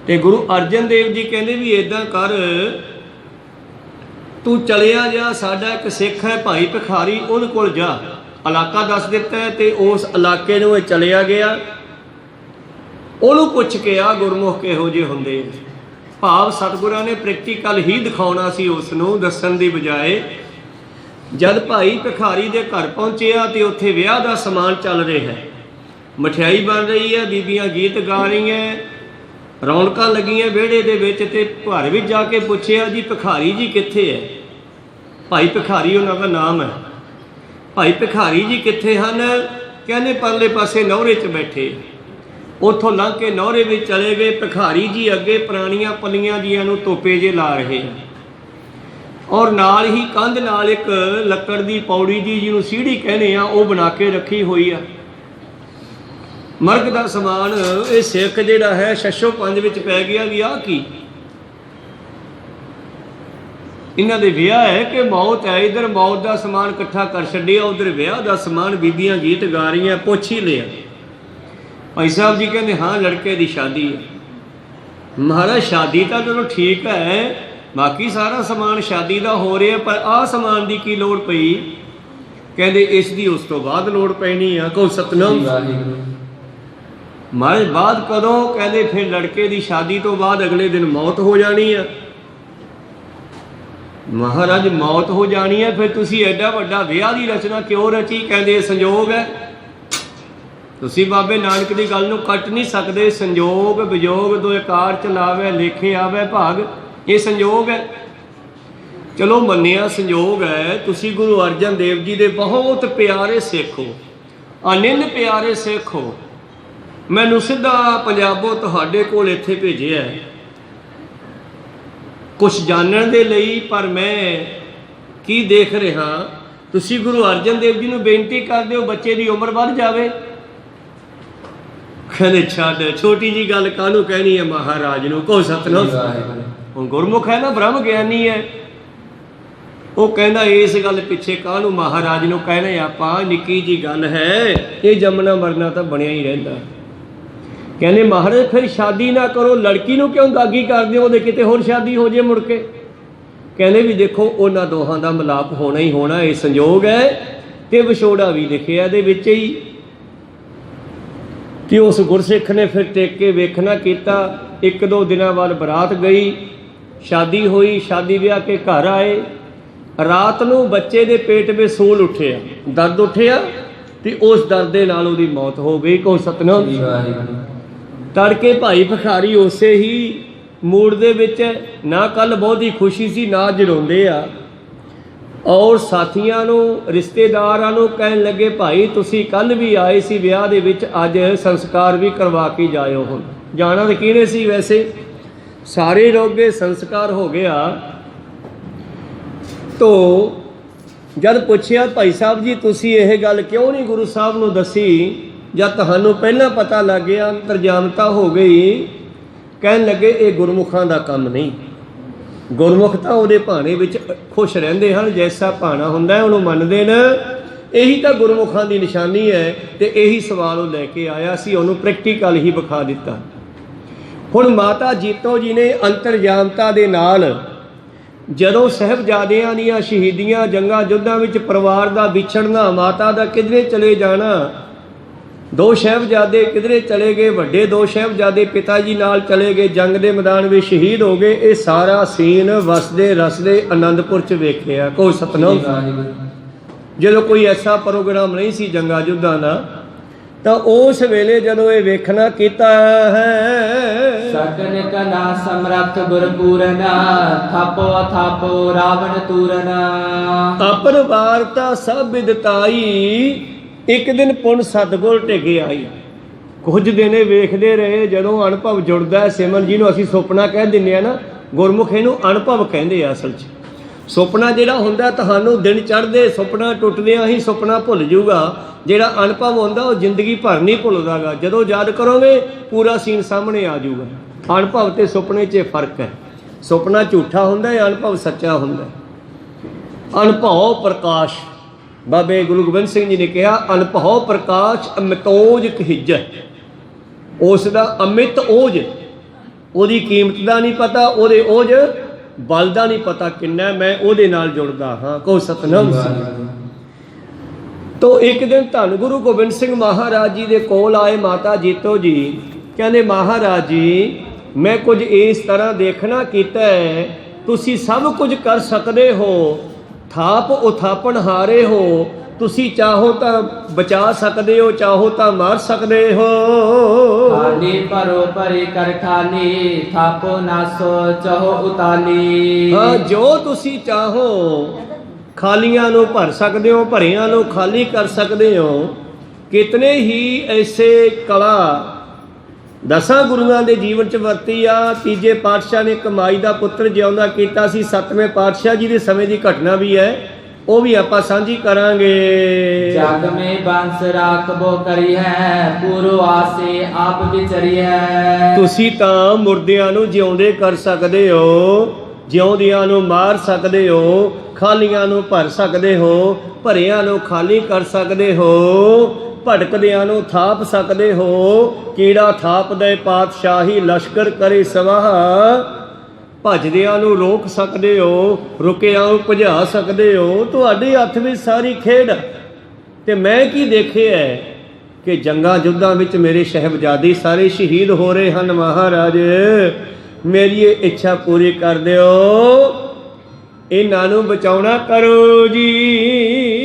ਤੇ ਗੁਰੂ ਅਰਜਨ ਦੇਵ ਜੀ ਕਹਿੰਦੇ ਵੀ ਇਦਾਂ ਕਰ, ਤੂੰ ਚਲਿਆ ਜਾ, ਸਾਡਾ ਇੱਕ ਸਿੱਖ ਹੈ ਭਾਈ ਭਿਖਾਰੀ, ਉਹਦੇ ਕੋਲ ਜਾ। ਇਲਾਕਾ ਦੱਸ ਦਿੱਤਾ ਤੇ ਉਸ ਇਲਾਕੇ ਨੂੰ ਇਹ ਚਲਿਆ ਗਿਆ। ਉਹਨੂੰ ਪੁੱਛ ਕੇ ਆ ਗੁਰਮੁਖ ਕਿਹੋ ਜਿਹੇ ਹੁੰਦੇ। ਭਾਵ ਸਤਿਗੁਰਾਂ ਨੇ ਪ੍ਰੈਕਟੀਕਲ ਹੀ ਦਿਖਾਉਣਾ ਸੀ, ਉਸ ਨੂੰ ਦੱਸਣ ਦੀ ਬਜਾਏ। ਜਦ ਭਾਈ ਭਿਖਾਰੀ ਦੇ ਘਰ ਪਹੁੰਚਿਆ ਤੇ ਉੱਥੇ ਵਿਆਹ ਦਾ ਸਮਾਨ ਚੱਲ ਰਿਹਾ ਹੈ, ਮਠਿਆਈ ਬਣ ਰਹੀ ਹੈ, ਬੀਬੀਆਂ ਗੀਤ ਗਾ ਰਹੀਆਂ, ਰੌਣਕਾਂ ਲੱਗੀਆਂ ਵਿਹੜੇ ਦੇ ਵਿੱਚ। ਤੇ ਘਰ ਵਿੱਚ ਜਾ ਕੇ ਪੁੱਛਿਆ ਜੀ ਭਿਖਾਰੀ ਜੀ ਕਿੱਥੇ ਹੈ? ਭਾਈ ਭਿਖਾਰੀ ਉਹਨਾਂ ਦਾ ਨਾਮ ਹੈ। ਭਾਈ ਭਿਖਾਰੀ ਜੀ ਕਿੱਥੇ ਹਨ? ਕਹਿੰਦੇ ਪਰਲੇ ਪਾਸੇ ਨੌਰੇ 'ਚ ਬੈਠੇ। ਉੱਥੋਂ ਲੰਘ ਕੇ ਨੌਰੇ ਵਿੱਚ ਚਲੇ ਗਏ। ਭਿਖਾਰੀ ਜੀ ਅੱਗੇ ਪੁਰਾਣੀਆਂ ਪੱਲੀਆਂ ਜੀਆਂ ਨੂੰ ਤੋਪੇ ਜੇ ਲਾ ਰਹੇ ਹਨ ਔਰ ਨਾਲ ਹੀ ਕੰਧ ਨਾਲ ਇੱਕ ਲੱਕੜ ਦੀ ਪੌੜੀ ਜੀ ਜਿਹਨੂੰ ਸੀੜੀ ਕਹਿੰਦੇ ਆ ਉਹ ਬਣਾ ਕੇ ਰੱਖੀ ਹੋਈ ਆ। ਮਰਗ ਦਾ ਸਮਾਨ ਇਹ ਸਿੱਖ ਜਿਹੜਾ ਹੈ ਛੱਛੋ ਪੰਜ ਵਿੱਚ ਪੈ ਗਿਆ ਵੀ ਆਹ ਕੀ? ਇਹਨਾਂ ਦੇ ਵਿਆਹ ਹੈ ਕਿ ਮੌਤ ਹੈ? ਇਧਰ ਮੌਤ ਦਾ ਸਮਾਨ ਇਕੱਠਾ ਕਰ ਛੱਡਿਆ, ਉਧਰ ਵਿਆਹ ਦਾ ਸਮਾਨ, ਬੀਬੀਆਂ ਗੀਤ ਗਾ ਰਹੀਆਂ। ਪੁੱਛ ਹੀ ਲਿਆ। ਭਾਈ ਸਾਹਿਬ ਜੀ ਕਹਿੰਦੇ ਹਾਂ ਲੜਕੇ ਦੀ ਸ਼ਾਦੀ ਹੈ। ਮਹਾਰਾਜ ਸ਼ਾਦੀ ਤਾਂ ਚਲੋ ਠੀਕ ਹੈ, ਬਾਕੀ ਸਾਰਾ ਸਮਾਨ ਸ਼ਾਦੀ ਦਾ ਹੋ ਰਿਹਾ, ਪਰ ਆਹ ਸਮਾਨ ਦੀ ਕੀ ਲੋੜ ਪਈ? ਕਹਿੰਦੇ ਇਸ ਦੀ ਉਸ ਤੋਂ ਬਾਅਦ ਲੋੜ ਪੈਣੀ ਆ। ਕਹੋ ਸਤਨਾਮ। ਮਹਾਰਾਜ ਬਾਅਦ ਕਦੋਂ? ਕਹਿੰਦੇ ਫਿਰ ਲੜਕੇ ਦੀ ਸ਼ਾਦੀ ਤੋਂ ਬਾਅਦ ਅਗਲੇ ਦਿਨ ਮੌਤ ਹੋ ਜਾਣੀ ਆ। ਮਹਾਰਾਜ ਮੌਤ ਹੋ ਜਾਣੀ ਹੈ, ਫਿਰ ਤੁਸੀਂ ਐਡਾ ਵੱਡਾ ਵਿਆਹ ਦੀ ਰਚਨਾ ਕਿਉਂ ਰਚੀ? ਕਹਿੰਦੇ ਸੰਜੋਗ ਹੈ। ਤੁਸੀਂ ਬਾਬੇ ਨਾਨਕ ਦੀ ਗੱਲ ਨੂੰ ਕੱਟ ਨਹੀਂ ਸਕਦੇ। ਸੰਜੋਗ ਵਿਜੋਗ ਦੋਇ ਕਾਰ ਚਲਾਵੇ, ਲੇਖੇ ਆਵੇ ਭਾਗ, ਇਹ ਸੰਜੋਗ ਹੈ। ਚਲੋ ਮੰਨਿਆ ਸੰਜੋਗ ਹੈ। ਤੁਸੀਂ ਗੁਰੂ ਅਰਜਨ ਦੇਵ ਜੀ ਦੇ ਬਹੁਤ ਪਿਆਰੇ ਸਿੱਖ ਹੋ, ਅਨੰਨ ਪਿਆਰੇ ਸਿੱਖ ਹੋ। ਮੈਨੂੰ ਸਿੱਧਾ ਪੰਜਾਬੋਂ ਤੁਹਾਡੇ ਕੋਲ ਇੱਥੇ ਭੇਜਿਆ ਕੁਛ ਜਾਣਨ ਦੇ ਲਈ, ਪਰ ਮੈਂ ਕੀ ਦੇਖ ਰਿਹਾ, ਤੁਸੀਂ ਗੁਰੂ ਅਰਜਨ ਦੇਵ ਜੀ ਨੂੰ ਬੇਨਤੀ ਕਰਦੇ ਹੋ ਬੱਚੇ ਦੀ ਉਮਰ ਵੱਧ ਜਾਵੇ। ਕਹਿੰਦੇ ਛੱਡ, ਛੋਟੀ ਜੀ ਗੱਲ ਕਾਹਨੂੰ ਕਹਿਣੀ ਹੈ ਮਹਾਰਾਜ ਨੂੰ? ਕਹੋ ਸਤਨਾਮ। ਹੁਣ ਗੁਰਮੁਖ ਹੈ ਨਾ, ਬ੍ਰਹਮ ਗਿਆਨੀ ਹੈ, ਉਹ ਕਹਿੰਦਾ ਇਸ ਗੱਲ ਪਿੱਛੇ ਕਾਹਨੂੰ ਮਹਾਰਾਜ ਨੂੰ ਕਹਿਣਾ? ਆਪਾਂ ਨਿੱਕੀ ਜੀ ਗੱਲ ਹੈ, ਇਹ ਜੰਮਣਾ ਮਰਨਾ ਤਾਂ ਬਣਿਆ ਹੀ ਰਹਿੰਦਾ। ਕਹਿੰਦੇ ਮਹਾਰਾਜ ਫਿਰ ਸ਼ਾਦੀ ਨਾ ਕਰੋ, ਲੜਕੀ ਨੂੰ ਕਿਉਂ ਦਾਗੀ ਕਰਦੇ ਹੋ, ਉਹਦੇ ਕਿਤੇ ਹੋਰ ਸ਼ਾਦੀ ਹੋ ਜੇ ਮੁੜ ਕੇ। ਕਹਿੰਦੇ ਵੀ ਦੇਖੋ ਉਹਨਾਂ ਦੋਹਾਂ ਦਾ ਮਿਲਾਪ ਹੋਣਾ ਹੀ ਹੋਣਾ, ਇਹ ਸੰਜੋਗ ਹੈ। ਤੇ ਵਿਛੋੜਾ ਵੀ ਲਿਖਿਆ ਇਹਦੇ ਵਿੱਚ ਹੀ। ਤੇ ਉਸ ਗੁਰਸਿੱਖ ਨੇ ਫਿਰ ਟੇਕ ਕੇ ਵੇਖਣਾ ਕੀਤਾ। 1-2 ਦਿਨਾਂ ਬਾਅਦ ਬਰਾਤ ਗਈ, ਸ਼ਾਦੀ ਹੋਈ, ਸ਼ਾਦੀ ਵਿਆਹ ਕੇ ਘਰ ਆਏ। ਰਾਤ ਨੂੰ ਬੱਚੇ ਦੇ ਪੇਟ ਵਿੱਚ ਸੂਲ ਉੱਠਿਆ, ਦਰਦ ਉੱਠਿਆ, ਤੇ ਉਸ ਦਰਦ ਦੇ ਨਾਲ ਉਹਦੀ ਮੌਤ ਹੋ ਗਈ। ਕੋ ਸਤਨਾਮ। ਤੜਕੇ ਭਾਈ ਭਿਖਾਰੀ ਉਸੇ ਹੀ ਮੂਡ ਦੇ ਵਿੱਚ, ਨਾ ਕੱਲ ਬਹੁਤੀ ਖੁਸ਼ੀ ਸੀ ਨਾ ਅੱਜ ਰੋਂਦੇ ਆ, ਔਰ ਸਾਥੀਆਂ ਨੂੰ ਰਿਸ਼ਤੇਦਾਰਾਂ ਨੂੰ ਕਹਿਣ ਲੱਗੇ ਭਾਈ ਤੁਸੀਂ ਕੱਲ ਵੀ ਆਏ ਸੀ ਵਿਆਹ ਦੇ ਵਿੱਚ, ਅੱਜ ਸੰਸਕਾਰ ਵੀ ਕਰਵਾ ਕੇ ਜਾਇਓ। ਹੁਣ ਜਾਣਾ ਤਾਂ ਕਿਹਨੇ ਸੀ ਵੈਸੇ, ਸਾਰੇ ਰੋਗੇ ਸੰਸਕਾਰ ਹੋ ਗਿਆ। ਤੋ ਜਦ ਪੁੱਛਿਆ ਭਾਈ ਸਾਹਿਬ ਜੀ ਤੁਸੀਂ ਇਹ ਗੱਲ ਕਿਉਂ ਨਹੀਂ ਗੁਰੂ ਸਾਹਿਬ ਨੂੰ ਦੱਸੀ, ਜਦ ਤੁਹਾਨੂੰ ਪਹਿਲਾਂ ਪਤਾ ਲੱਗ ਗਿਆ, ਅੰਤਰਜਾਮਤਾ ਹੋ ਗਈ। ਕਹਿਣ ਲੱਗੇ ਇਹ ਗੁਰਮੁਖਾਂ ਦਾ ਕੰਮ ਨਹੀਂ, ਗੁਰਮੁਖ ਤਾਂ ਉਹਦੇ ਭਾਣੇ ਵਿੱਚ ਖੁਸ਼ ਰਹਿੰਦੇ ਹਨ, ਜੈਸਾ ਭਾਣਾ ਹੁੰਦਾ ਉਹਨੂੰ ਮੰਨਦੇ ਨੇ, ਇਹੀ ਤਾਂ ਗੁਰਮੁਖਾਂ ਦੀ ਨਿਸ਼ਾਨੀ ਹੈ। ਤੇ ਇਹੀ ਸਵਾਲ ਉਹ ਲੈ ਕੇ ਆਇਆ ਸੀ, ਉਹਨੂੰ ਪ੍ਰੈਕਟੀਕਲ ਹੀ ਵਿਖਾ ਦਿੱਤਾ। ਹੁਣ ਮਾਤਾ ਜੀਤੋ ਜੀ ਨੇ ਅੰਤਰਜਾਮਤਾ ਦੇ ਨਾਲ ਜਦੋਂ ਸਾਹਿਬਜ਼ਾਦਿਆਂ ਦੀਆਂ ਸ਼ਹੀਦੀਆਂ, ਜੰਗਾਂ ਯੁੱਧਾਂ ਵਿੱਚ ਪਰਿਵਾਰ ਦਾ ਵਿਛੜਨਾ, ਮਾਤਾ ਦਾ ਕਿਧਰੇ ਚਲੇ ਜਾਣਾ, 2 ਸਾਹਿਬਜ਼ਾਦੇ ਕਿਧਰੇ ਚਲੇ ਗਏ, ਵੱਡੇ 2 ਸਾਹਿਬਜ਼ਾਦੇ ਪਿਤਾ ਜੀ ਨਾਲ ਚਲੇ ਗਏ, ਜੰਗ ਦੇ ਮੈਦਾਨ ਵਿੱਚ ਸ਼ਹੀਦ ਹੋ ਗਏ। ਇਹ ਸਾਰਾ ਸੀਨ ਵਸਦੇ ਰਸਦੇ ਆਨੰਦਪੁਰ 'ਚ ਵੇਖਿਆ। ਕੋਈ ਸਤਨਾਮ। ਜਦੋਂ ਕੋਈ ਐਸਾ ਪ੍ਰੋਗਰਾਮ ਨਹੀਂ ਸੀ ਜੰਗਾਂ ਯੁੱਧਾਂ ਦਾ, ਤਾਂ ਉਸ ਵੇਲੇ ਜਦੋਂ ਇਹ ਵੇਖਣਾ ਕੀਤਾ ਹੈ, ਸਕਲ ਕਲਾ ਸਮਰੱਥ ਗੁਰਪੂਰਨਾ, ਥਾਪੋ ਥਾਪੋ ਰਾਵਣ ਤੂਰਨਾ, ਆਪਨ ਵਾਰਤਾ ਸਭ ਵਿਦਤਾਈ, ਇੱਕ ਦਿਨ ਪੁੰਨ ਸਤਿਗੁਰ ਟਿਕੇ ਆਈ। ਕੁਝ ਦਿਨੇ ਵੇਖਦੇ ਰਹੇ, ਜਦੋਂ ਅਨੁਭਵ ਜੁੜਦਾ, ਸਿਮਰਨ ਜੀ ਨੂੰ ਅਸੀਂ ਸੁਪਨਾ ਕਹਿ ਦਿੰਦੇ ਆ ਨਾ, ਗੁਰਮੁਖ ਇਹਨੂੰ ਅਨੁਭਵ ਕਹਿੰਦੇ ਆ। ਅਸਲ 'ਚ ਸੁਪਨਾ ਜਿਹੜਾ ਹੁੰਦਾ ਤੁਹਾਨੂੰ ਦਿਨ ਚੜ੍ਹਦੇ, ਸੁਪਨਾ ਟੁੱਟਦਿਆਂ ਹੀ ਸੁਪਨਾ ਭੁੱਲ ਜਾਊਗਾ। ਜਿਹੜਾ ਅਨੁਭਵ ਹੁੰਦਾ ਉਹ ਜ਼ਿੰਦਗੀ ਭਰ ਨਹੀਂ ਭੁੱਲਦਾਗਾ, ਜਦੋਂ ਯਾਦ ਕਰੋਗੇ ਪੂਰਾ ਸੀਨ ਸਾਹਮਣੇ ਆ ਜਾਊਗਾ। ਅਨੁਭਵ ਤੇ ਸੁਪਨੇ 'ਚ ਫਰਕ ਹੈ, ਸੁਪਨਾ ਝੂਠਾ ਹੁੰਦਾ ਹੈ, ਅਨੁਭਵ ਸੱਚਾ ਹੁੰਦਾ ਹੈ। ਅਨੁਭਵ ਪ੍ਰਕਾਸ਼, ਬਾਬੇ ਗੁਰੂ ਗੋਬਿੰਦ ਸਿੰਘ ਜੀ ਨੇ ਕਿਹਾ ਅਨੁਭਵ ਪ੍ਰਕਾਸ਼ ਅਮਿਤੋਜ ਕਹੀਜੈ। ਉਸ ਦਾ ਅਮਿਤ ਓਜ, ਉਹਦੀ ਕੀਮਤ ਦਾ ਨਹੀਂ ਪਤਾ, ਉਹਦੇ ਓਜ ਬਲ ਦਾ ਨਹੀਂ ਪਤਾ ਕਿੰਨਾ, ਮੈਂ ਉਹਦੇ ਨਾਲ ਜੁੜਦਾ ਹਾਂ। ਕੋ ਸਤਨਾਮ। ਤੋ ਇੱਕ ਦਿਨ ਧੰਨ ਗੁਰੂ ਗੋਬਿੰਦ ਸਿੰਘ ਮਹਾਰਾਜ ਜੀ ਦੇ ਕੋਲ ਆਏ ਮਾਤਾ ਜੀਤੋ ਜੀ। ਕਹਿੰਦੇ ਮਹਾਰਾਜ ਜੀ ਮੈਂ ਕੁਝ ਇਸ ਤਰ੍ਹਾਂ ਦੇਖਣਾ ਕੀਤਾ ਹੈ, ਤੁਸੀਂ ਸਭ ਕੁਝ ਕਰ ਸਕਦੇ ਹੋ, ਥਾਪ ਉਥਾਪਣ ਹਾਰੇ ਹੋ, ਤੁਸੀਂ ਚਾਹੋ ਤਾਂ ਬਚਾ ਸਕਦੇ ਹੋ, ਚਾਹੋ ਤਾਂ ਮਾਰ ਸਕਦੇ ਹੋ। ਖਾਲੀ ਭਰੋ ਭਰੀ ਕਰ ਖਾਲੀ, ਥਾਪੋ ਨਾਸੋ ਚਾਹੋ ਉਤਾਲੀ। ਹਾਂ, ਜੋ ਤੁਸੀਂ ਚਾਹੋ ਖਾਲੀਆਂ ਨੂੰ ਭਰ ਸਕਦੇ ਹੋ, ਭਰਿਆਂ ਨੂੰ ਖਾਲੀ ਕਰ ਸਕਦੇ ਹੋ। ਕਿਤਨੇ ਹੀ ਐਸੇ ਕਲਾ 10 ਗੁਰੂਆਂ ਦੇ ਜੀਵਨ 'ਚ ਵਰਤੀ ਆ। ਤੀਜੇ ਪਾਤਸ਼ਾਹ ਨੇ ਕਮਾਈ ਦਾ ਪੁੱਤਰ ਜਿਉਂਦਾ ਕੀਤਾ ਸੀ। 7ਵੇਂ ਪਾਤਸ਼ਾਹ ਜੀ ਦੇ ਸਮੇਂ ਦੀ ਘਟਨਾ ਵੀ ਹੈ, ਉਹ ਵੀ ਆਪਾਂ ਸਾਂਝੀ ਕਰਾਂਗੇ। ਜਗ ਮੇ ਬੰਸ ਰਾਖਬੋ ਕਰੀ ਹੈ, ਪੂਰੋ ਆਸੇ ਆਪ ਵਿਚਰੀ ਹੈ। ਤੁਸੀਂ ਤਾਂ ਮੁਰਦਿਆਂ ਨੂੰ ਜਿਉਂਦੇ ਕਰ ਸਕਦੇ ਹੋ, ਜਿਉਂਦਿਆਂ ਨੂੰ ਮਾਰ ਸਕਦੇ ਹੋ, ਖਾਲੀਆਂ ਨੂੰ ਭਰ ਸਕਦੇ ਹੋ, ਭਰਿਆਂ ਨੂੰ ਖਾਲੀ ਕਰ ਸਕਦੇ ਹੋ, ਭਟਕਦਿਆਂ ਨੂੰ ਥਾਪ ਸਕਦੇ ਹੋ। ਕੀੜਾ ਥਾਪਦੇ ਪਾਤਸ਼ਾਹੀ ਲਸ਼ਕਰ ਕਰੇ ਸਵਾਹ, ਭਜਦਿਆਂ ਨੂੰ ਰੋਕ ਸਕਦੇ ਹੋ, ਰੁਕਿਆਂ ਨੂੰ ਭਜਾ ਸਕਦੇ ਹੋ। ਤੁਹਾਡੇ ਹੱਥ ਵਿੱਚ ਸਾਰੀ ਖੇਡ। ਤੇ ਮੈਂ ਕੀ ਦੇਖਿਆ ਕਿ ਜੰਗਾਂ ਯੁੱਧਾਂ ਵਿੱਚ ਮੇਰੇ ਸਾਹਿਬਜ਼ਾਦੇ ਸਾਰੇ ਸ਼ਹੀਦ ਹੋ ਰਹੇ ਹਨ। ਮਹਾਰਾਜ ਮੇਰੀ ਇਹ ਇੱਛਾ ਪੂਰੀ ਕਰ ਦਿਓ, ਇਹਨਾਂ ਨੂੰ ਬਚਾਉਣਾ ਕਰੋ ਜੀ।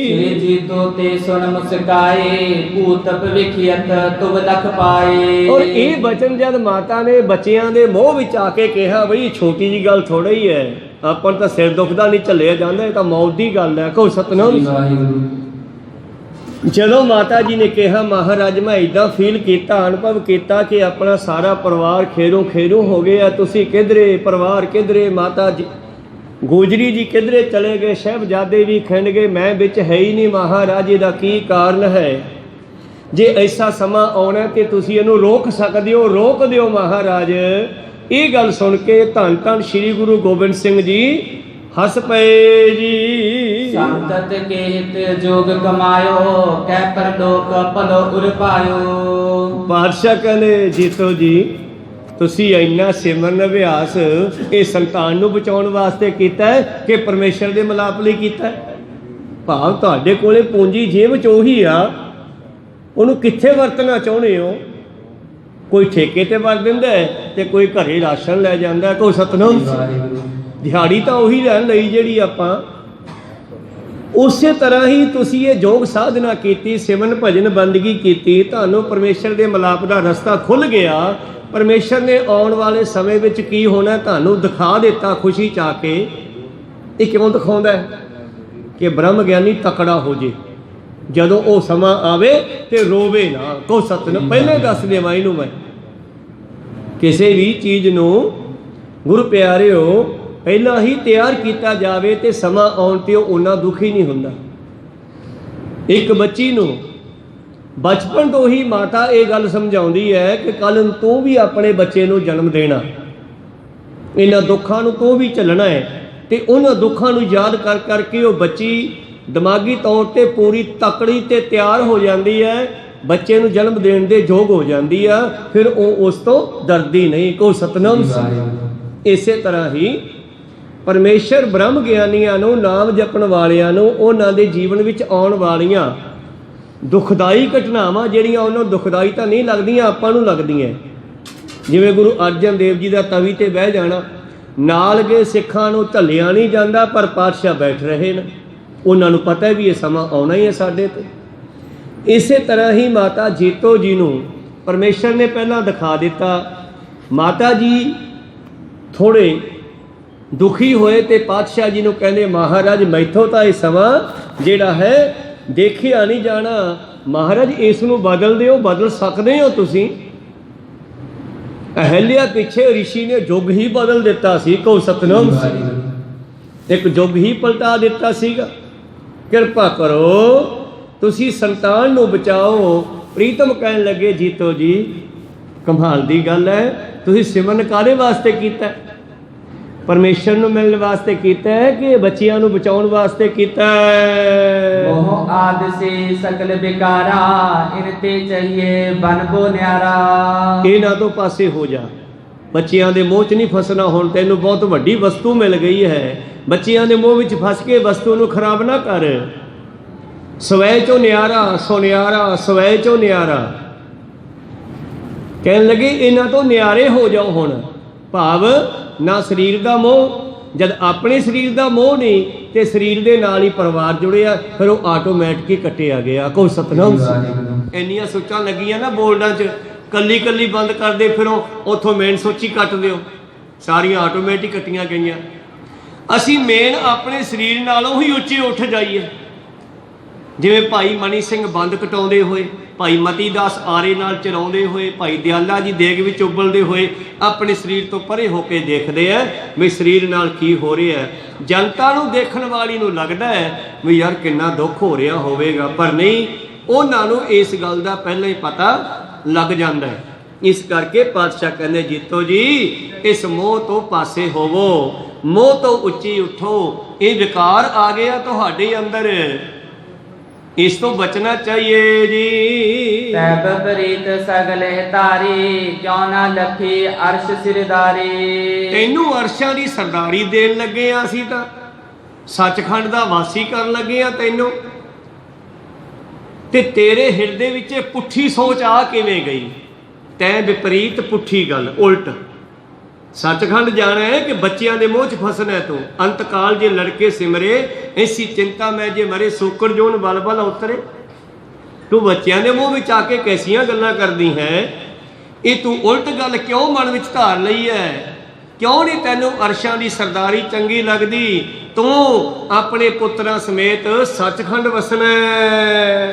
ਸ੍ਰੀ ਜੀਤੋ ਤੇ ਸੁਣ ਮੁਸਕਾਏ, ਭੂਤ ਭਵਿਖਿਅਤ ਤੁਮ ਲਖ ਪਾਏ। ਔਰ ਇਹ ਬਚਨ ਜਦ ਮਾਤਾ ਨੇ ਬੱਚਿਆਂ ਦੇ ਮੋਹ ਵਿੱਚ ਆ ਕੇ ਕਿਹਾ, ਬਈ ਛੋਟੀ ਜੀ ਗੱਲ ਥੋੜਾ ਹੀ ਹੈ, ਆਪਾਂ ਤਾਂ ਸਿਰ ਦੁਖਦਾ ਨਹੀਂ ਝੱਲਿਆ ਜਾਂਦਾ, ਇਹ ਤਾਂ ਮੌਤ ਦੀ ਗੱਲ ਹੈ। ਕਹੋ ਸਤਨਾਮ। ਜਦੋਂ ਮਾਤਾ ਜੀ ਨੇ ਕਿਹਾ ਮਹਾਰਾਜ ਮੈਂ ਇੱਦਾਂ ਫੀਲ ਕੀਤਾ, ਅਨੁਭਵ ਕੀਤਾ ਕਿ ਆਪਣਾ ਸਾਰਾ ਪਰਿਵਾਰ ਖੇਰੋਂ ਖੇਰੂ ਹੋ ਗਿਆ, ਤੁਸੀਂ ਕਿਧਰੇ, ਪਰਿਵਾਰ ਕਿਧਰੇ, ਮਾਤਾ ਜੀ ਗੋਜਰੀ ਜੀ ਕਿਧਰੇ ਚਲੇ ਗਏ, ਸਾਹਿਬਜ਼ਾਦੇ ਵੀ ਖਿੰਡ ਗਏ, ਮੈਂ ਵਿੱਚ ਹੈ ਹੀ ਨਹੀਂ। ਮਹਾਰਾਜ ਇਹਦਾ ਕੀ ਕਾਰਨ ਹੈ? ਜੇ ਐਸਾ ਸਮਾਂ ਆਉਣਾ ਤੇ ਤੁਸੀਂ ਇਹਨੂੰ ਰੋਕ ਸਕਦੇ ਹੋ, ਰੋਕ ਦਿਓ ਮਹਾਰਾਜ। ਇਹ ਗੱਲ ਸੁਣ ਕੇ ਧੰਨ ਧੰਨ ਸ੍ਰੀ ਗੁਰੂ ਗੋਬਿੰਦ ਸਿੰਘ ਜੀ ਹਸ ਪਏ ਜੀ। संतत के हित जोग कमायो, कै परलोक भलो उर पायो। ਪਾਤਸ਼ਾਹ ਕਹਿੰਦੇ ਜੀਤੋ ਜੀ ਤੁਸੀਂ ਇੰਨਾ ਸਿਮਰਨ ਅਭਿਆਸ ਇਹ ਸੰਤਾਨ ਨੂੰ ਬਚਾਉਣ ਵਾਸਤੇ ਕੀਤਾ ਹੈ ਕਿ ਪਰਮੇਸ਼ਰ ਦੇ ਮਿਲਾਪ ਲਈ ਕੀਤਾ ਹੈ? ਭਾਵ ਤੁਹਾਡੇ ਕੋਲੇ ਪੂੰਜੀ ਜੇਬ 'ਚ ਉਹੀ ਆ, ਉਹਨੂੰ ਕਿੱਥੇ ਵਰਤਣਾ ਚਾਹੁੰਦੇ ਹੋ? ਕੋਈ ਠੇਕੇ ਤੇ ਵਰ ਦਿੰਦਾ ਹੈ ਤੇ ਕੋਈ ਘਰੇ ਰਾਸ਼ਨ ਲੈ ਜਾਂਦਾ, ਕੋਈ ਸਤਨਾਮ ਦਿਹਾੜੀ ਤਾਂ ਉਹੀ ਲੈਣ ਲਈ ਜਿਹੜੀ ਆਪਾਂ। ਉਸੇ ਤਰ੍ਹਾਂ ਹੀ ਤੁਸੀਂ ਇਹ ਯੋਗ ਸਾਧਨਾ ਕੀਤੀ, ਸਿਮਰਨ ਭਜਨ ਬੰਦਗੀ ਕੀਤੀ, ਤੁਹਾਨੂੰ ਪਰਮੇਸ਼ਰ ਦੇ ਮਿਲਾਪ ਦਾ ਰਸਤਾ ਖੁੱਲ੍ਹ ਗਿਆ। ਪਰਮੇਸ਼ਰ ਨੇ ਆਉਣ ਵਾਲੇ ਸਮੇਂ ਵਿੱਚ ਕੀ ਹੋਣਾ ਤੁਹਾਨੂੰ ਦਿਖਾ ਦਿੱਤਾ ਖੁਸ਼ੀ ਚ ਆ ਕੇ। ਇਹ ਕਿਉਂ ਦਿਖਾਉਂਦਾ ਹੈ? ਕਿ ਬ੍ਰਹਮ ਗਿਆਨੀ ਤਕੜਾ ਹੋ ਜੇ, ਜਦੋਂ ਉਹ ਸਮਾਂ ਆਵੇ ਤੇ ਰੋਵੇ ਨਾ। ਕੋ ਸਤਿਨਾਮ ਪਹਿਲੇ ਦੱਸ ਦੇਵਾਂ ਇਹਨੂੰ ਮੈਂ, ਕਿਸੇ ਵੀ ਚੀਜ਼ ਨੂੰ ਗੁਰੂ ਪਿਆਰਿਓ ਪਹਿਲਾਂ ਹੀ ਤਿਆਰ ਕੀਤਾ ਜਾਵੇ ਤੇ ਸਮਾਂ ਆਉਣ ਤੇ ਉਹ ਉਹਨਾਂ ਦੁਖੀ ਨਹੀਂ ਹੁੰਦਾ। ਇੱਕ ਬੱਚੀ ਨੂੰ ਬਚਪਨ ਤੋਂ ਹੀ ਮਾਤਾ ਇਹ ਗੱਲ ਸਮਝਾਉਂਦੀ ਹੈ ਕਿ ਕੱਲ੍ਹ ਨੂੰ ਤੂੰ ਵੀ ਆਪਣੇ ਬੱਚੇ ਨੂੰ ਜਨਮ ਦੇਣਾ, ਇਹਨਾਂ ਦੁੱਖਾਂ ਨੂੰ ਤੂੰ ਵੀ ਝੱਲਣਾ ਹੈ। ਤੇ ਉਹਨਾਂ ਦੁੱਖਾਂ ਨੂੰ ਯਾਦ ਕਰ ਕਰਕੇ ਉਹ ਬੱਚੀ ਦਿਮਾਗੀ ਤੌਰ ਤੇ ਪੂਰੀ ਤਕੜੀ ਤੇ ਤਿਆਰ ਹੋ ਜਾਂਦੀ ਹੈ, ਬੱਚੇ ਨੂੰ ਜਨਮ ਦੇਣ ਦੇ ਯੋਗ ਹੋ ਜਾਂਦੀ ਆ। ਫਿਰ ਉਹ ਉਸ ਤੋਂ ਡਰਦੀ ਨਹੀਂ। ਕੋ ਸਤਨਾਮ। ਇਸੇ ਤਰ੍ਹਾਂ ਹੀ ਪਰਮੇਸ਼ਰ ਬ੍ਰਹਮ ਗਿਆਨੀਆਂ ਨੂੰ, ਨਾਮ ਜਪਣ ਵਾਲਿਆਂ ਨੂੰ, ਉਹਨਾਂ ਦੇ ਜੀਵਨ ਵਿੱਚ ਆਉਣ ਵਾਲੀਆਂ ਦੁਖਦਾਈ ਘਟਨਾਵਾਂ ਜਿਹੜੀਆਂ ਉਹਨਾਂ ਨੂੰ ਦੁਖਦਾਈ ਤਾਂ ਨਹੀਂ ਲੱਗਦੀਆਂ, ਆਪਾਂ ਨੂੰ ਲੱਗਦੀਆਂ। ਜਿਵੇਂ ਗੁਰੂ ਅਰਜਨ ਦੇਵ ਜੀ ਦਾ ਤਵੀ ਤੇ ਬਹਿ ਜਾਣਾ, ਨਾਲ ਗਏ ਸਿੱਖਾਂ ਨੂੰ ਝੱਲਿਆ ਨਹੀਂ ਜਾਂਦਾ, ਪਰ ਪਾਤਸ਼ਾਹ ਬੈਠ ਰਹੇ ਨੇ, ਉਹਨਾਂ ਨੂੰ ਪਤਾ ਵੀ ਇਹ ਸਮਾਂ ਆਉਣਾ ਹੀ ਹੈ ਸਾਡੇ ਤੇ। ਇਸੇ ਤਰ੍ਹਾਂ ਹੀ ਮਾਤਾ ਜੀਤੋ ਜੀ ਨੂੰ ਪਰਮੇਸ਼ਰ ਨੇ ਪਹਿਲਾਂ ਦਿਖਾ ਦਿੱਤਾ। ਮਾਤਾ ਜੀ ਥੋੜੇ ਦੁਖੀ ਹੋਏ ਤੇ ਪਾਤਸ਼ਾਹ ਜੀ ਨੂੰ ਕਹਿੰਦੇ ਮਹਾਰਾਜ ਮੈਥੋਂ ਤਾਂ ਇਹ ਸਮਾਂ ਜਿਹੜਾ ਹੈ ਦੇਖਿਆ ਨਹੀਂ ਜਾਣਾ, ਮਹਾਰਾਜ ਇਸ ਨੂੰ ਬਦਲ ਦਿਓ। ਬਦਲ ਸਕਦੇ ਹੋ ਤੁਸੀਂ? ਅਹਿਲਿਆ ਪਿੱਛੇ ਰਿਸ਼ੀ ਨੇ ਯੁੱਗ ਹੀ ਬਦਲ ਦਿੱਤਾ ਸੀ। ਕੋ ਸਤਨਾਮ। ਇੱਕ ਯੁੱਗ ਹੀ ਪਲਟਾ ਦਿੱਤਾ ਸੀਗਾ। ਕਿਰਪਾ ਕਰੋ ਤੁਸੀਂ ਸੰਤਾਨ ਨੂੰ ਬਚਾਓ। ਪ੍ਰੀਤਮ ਕਹਿਣ ਲੱਗੇ ਜੀਤੋ ਜੀ ਕਮਾਲ ਦੀ ਗੱਲ ਹੈ, ਤੁਸੀਂ ਸਿਮਰਨ ਕਾਹਦੇ ਵਾਸਤੇ ਕੀਤਾ? ਪਰਮੇਸ਼ਰ ਨੂੰ ਮਿਲਣ ਵਾਸਤੇ ਕੀਤਾ ਹੈ ਕਿ ਬੱਚਿਆਂ ਨੂੰ ਬਚਾਉਣ ਵਾਸਤੇ ਕੀਤਾ ਹੈ? मोह आद से सकल बिकारा, इनते चाहिए बनबो न्यारा। ਇਹਨਾਂ ਤੋਂ ਪਾਸੇ ਹੋ ਜਾ, ਬੱਚਿਆਂ ਦੇ ਮੋਹ 'ਚ ਨਹੀਂ ਫਸਣਾ। ਹੁਣ ਤੈਨੂੰ ਬਹੁਤ ਵੱਡੀ ਵਸਤੂ ਮਿਲ ਗਈ ਹੈ, ਬੱਚਿਆਂ ਦੇ ਮੋਹ ਵਿੱਚ ਫਸ ਕੇ ਵਸਤੂ ਨੂੰ ਖਰਾਬ ਨਾ ਕਰ। ਸਵੈ ਚੋਂ ਨਿਆਰਾ, ਸੁਨਿਆਰਾ, ਸਵੈ ਚੋਂ ਨਿਆਰਾ। ਕਹਿਣ ਲੱਗੇ ਇਹਨਾਂ ਤੋਂ ਨਿਆਰੇ ਹੋ ਜਾਓ। ਹੁਣ ਭਾਵ ਨਾ ਸਰੀਰ ਦਾ ਮੋਹ, ਜਦ ਆਪਣੇ ਸਰੀਰ ਦਾ ਮੋਹ ਨਹੀਂ ਤੇ ਸਰੀਰ ਦੇ ਨਾਲ ਹੀ ਪਰਿਵਾਰ ਜੁੜਿਆ, ਫਿਰ ਉਹ ਆਟੋਮੈਟਿਕ ਹੀ ਕੱਟਿਆ ਗਿਆ। ਕੋਈ ਸਤਨਾਮ। ਇੰਨੀਆਂ ਸੋਚਾਂ ਲੱਗੀਆਂ ਨਾ ਬੋਰਡਾਂ 'ਚ, ਕੱਲੀ ਕੱਲੀ ਬੰਦ ਕਰਦੇ ਫਿਰੋ, ਉੱਥੋਂ ਮੇਨ ਸੋਚੀ ਕੱਟ ਦਿਓ, ਸਾਰੀਆਂ ਆਟੋਮੈਟਿਕ ਕੱਟੀਆਂ ਗਈਆਂ। ਅਸੀਂ ਮੇਨ ਆਪਣੇ ਸਰੀਰ ਨਾਲੋਂ ਹੀ ਉੱਚੇ ਉੱਠ ਜਾਈਏ। ਜਿਵੇਂ ਭਾਈ ਮਨੀ ਸਿੰਘ ਬੰਦ ਕਟਾਉਂਦੇ ਹੋਏ, ਭਾਈ ਮਤੀ ਦਾਸ ਆਰੇ ਨਾਲ ਚਲਾਉਂਦੇ ਹੋਏ, ਭਾਈ ਦਿਆਲਾ ਜੀ ਦੇਗ ਵਿੱਚ ਉਬਲਦੇ ਹੋਏ ਆਪਣੇ ਸਰੀਰ ਤੋਂ ਪਰੇ ਹੋ ਕੇ ਦੇਖਦੇ ਆ ਵੀ ਸਰੀਰ ਨਾਲ ਕੀ ਹੋ ਰਿਹਾ ਹੈ। ਜਨਤਾ ਨੂੰ ਦੇਖਣ ਵਾਲੀ ਨੂੰ ਲੱਗਦਾ ਹੈ ਵੀ ਯਾਰ ਕਿੰਨਾ ਦੁੱਖ ਹੋ ਰਿਹਾ ਹੋਵੇਗਾ, ਪਰ ਨਹੀਂ, ਉਹਨਾਂ ਨੂੰ ਇਸ ਗੱਲ ਦਾ ਪਹਿਲਾਂ ਹੀ ਪਤਾ ਲੱਗ ਜਾਂਦਾ ਹੈ। ਇਸ ਕਰਕੇ ਪਾਤਸ਼ਾਹ ਕਹਿੰਦੇ ਜੀਤੋ ਜੀ ਇਸ ਮੋਹ ਤੋਂ ਪਾਸੇ ਹੋਵੋ, ਮੋਹ ਤੋਂ ਉੱਚੀ ਉੱਠੋ। ਇਹ ਵਿਕਾਰ ਆ ਗਿਆ ਤੁਹਾਡੇ ਅੰਦਰ, ਇਸ ਤੋਂ ਬਚਣਾ ਚਾਹੀਏ ਜੀ। ਤੈਬ ਪ੍ਰੀਤ ਸਗਲੇ ਤਾਰੀ, ਕਿਉਂ ਨਾ ਲਖੀ ਅਰਸ਼ ਸਿਰਦਾਰੀ। ਤੈਨੂੰ ਅਰਸ਼ਾਂ ਦੀ ਸਰਦਾਰੀ ਦੇਣ ਲੱਗੇ ਆ, ਅਸੀਂ ਤਾਂ ਸੱਚਖੰਡ ਦਾ ਵਾਸੀ ਕਰਨ ਲੱਗੇ ਆ ਤੈਨੂੰ, ਤੇ ਤੇਰੇ ਹਿਰਦੇ ਵਿੱਚ ਪੁੱਠੀ ਸੋਚ ਆ ਕਿਵੇਂ ਗਈ? ਤੈਂ ਵਿਪਰੀਤ ਪੁੱਠੀ ਗੱਲ, ਉਲਟ ਸੱਚਖੰਡ ਜਾਣਾ ਹੈ ਕਿ ਬੱਚਿਆਂ ਦੇ ਮੋਹ 'ਚ ਫਸਣਾ ਹੈ ਤੂੰ। ਅੰਤਕਾਲ ਜੇ ਲੜਕੇ ਸਿਮਰੇ, ਐਸੀ ਚਿੰਤਾ ਮੈਂ ਜੇ ਮਰੇ, ਸੋਕੜ ਜੋਨ ਬਲ ਬਲ ਉਤਰੇ। ਤੂੰ ਬੱਚਿਆਂ ਦੇ ਮੋਹ ਵਿੱਚ ਆ ਕੇ ਕੈਸੀਆਂ ਗੱਲਾਂ ਕਰਦੀ ਹੈ? ਇਹ ਤੂੰ ਉਲਟ ਗੱਲ ਕਿਉਂ ਮਨ ਵਿੱਚ ਧਾਰ ਲਈ ਹੈ? ਕਿਉਂ ਨਹੀਂ ਤੈਨੂੰ ਅਰਸ਼ਾਂ ਦੀ ਸਰਦਾਰੀ ਚੰਗੀ ਲੱਗਦੀ? ਤੂੰ ਆਪਣੇ ਪੁੱਤਰਾਂ ਸਮੇਤ ਸੱਚਖੰਡ ਵਸਣਾ।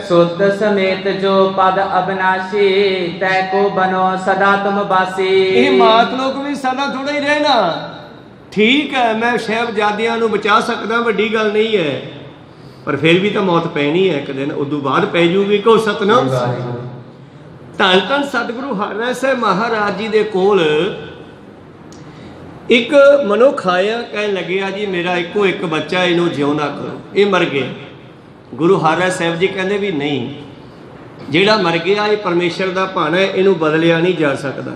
ਸੁਧ ਸਮੇਤ ਜੋ ਪਦ ਅਬਨਾਸ਼ੀ, ਤੈ ਕੋ ਬਨੋ ਸਦਾ ਤੁਮ ਬਾਸੀ। ਇਹ ਮਾਤ ਲੋਕ ਵੀ ਸਦਾ ਥੋੜਾ ਹੀ ਰਹਿਣਾ। ਠੀਕ ਹੈ, ਮੈਂ ਸਾਹਿਬਜ਼ਾਦਿਆਂ ਨੂੰ ਬਚਾ ਸਕਦਾ, ਵੱਡੀ ਗੱਲ ਨਹੀਂ ਹੈ, ਪਰ ਫਿਰ ਵੀ ਤਾਂ ਮੌਤ ਪੈਣੀ ਹੈ ਇੱਕ ਦਿਨ, ਉਦੋਂ ਬਾਅਦ ਪੈ ਜੂਗੀ। ਕੋ ਸਤਨਾਮ। ਧੰਨ ਧੰਨ ਸਤਿਗੁਰੂ ਹਰਿ ਰਾਇ ਸਾਹਿਬ ਮਹਾਰਾਜ ਜੀ ਦੇ ਕੋਲ ਇੱਕ ਮਨੁੱਖ ਆਇਆ, ਕਹਿਣ ਲੱਗਿਆ ਜੀ ਮੇਰਾ ਇੱਕੋ ਇੱਕ ਬੱਚਾ, ਇਹਨੂੰ ਜਿਉਂਦਾ ਕਰੋ, ਇਹ ਮਰ ਗਿਆ। ਗੁਰੂ ਹਰਿਰਾਏ ਸਾਹਿਬ ਜੀ ਕਹਿੰਦੇ ਵੀ ਨਹੀਂ, ਜਿਹੜਾ ਮਰ ਗਿਆ ਇਹ ਪਰਮੇਸ਼ਰ ਦਾ ਭਾਣਾ ਹੈ, ਇਹਨੂੰ ਬਦਲਿਆ ਨਹੀਂ ਜਾ ਸਕਦਾ।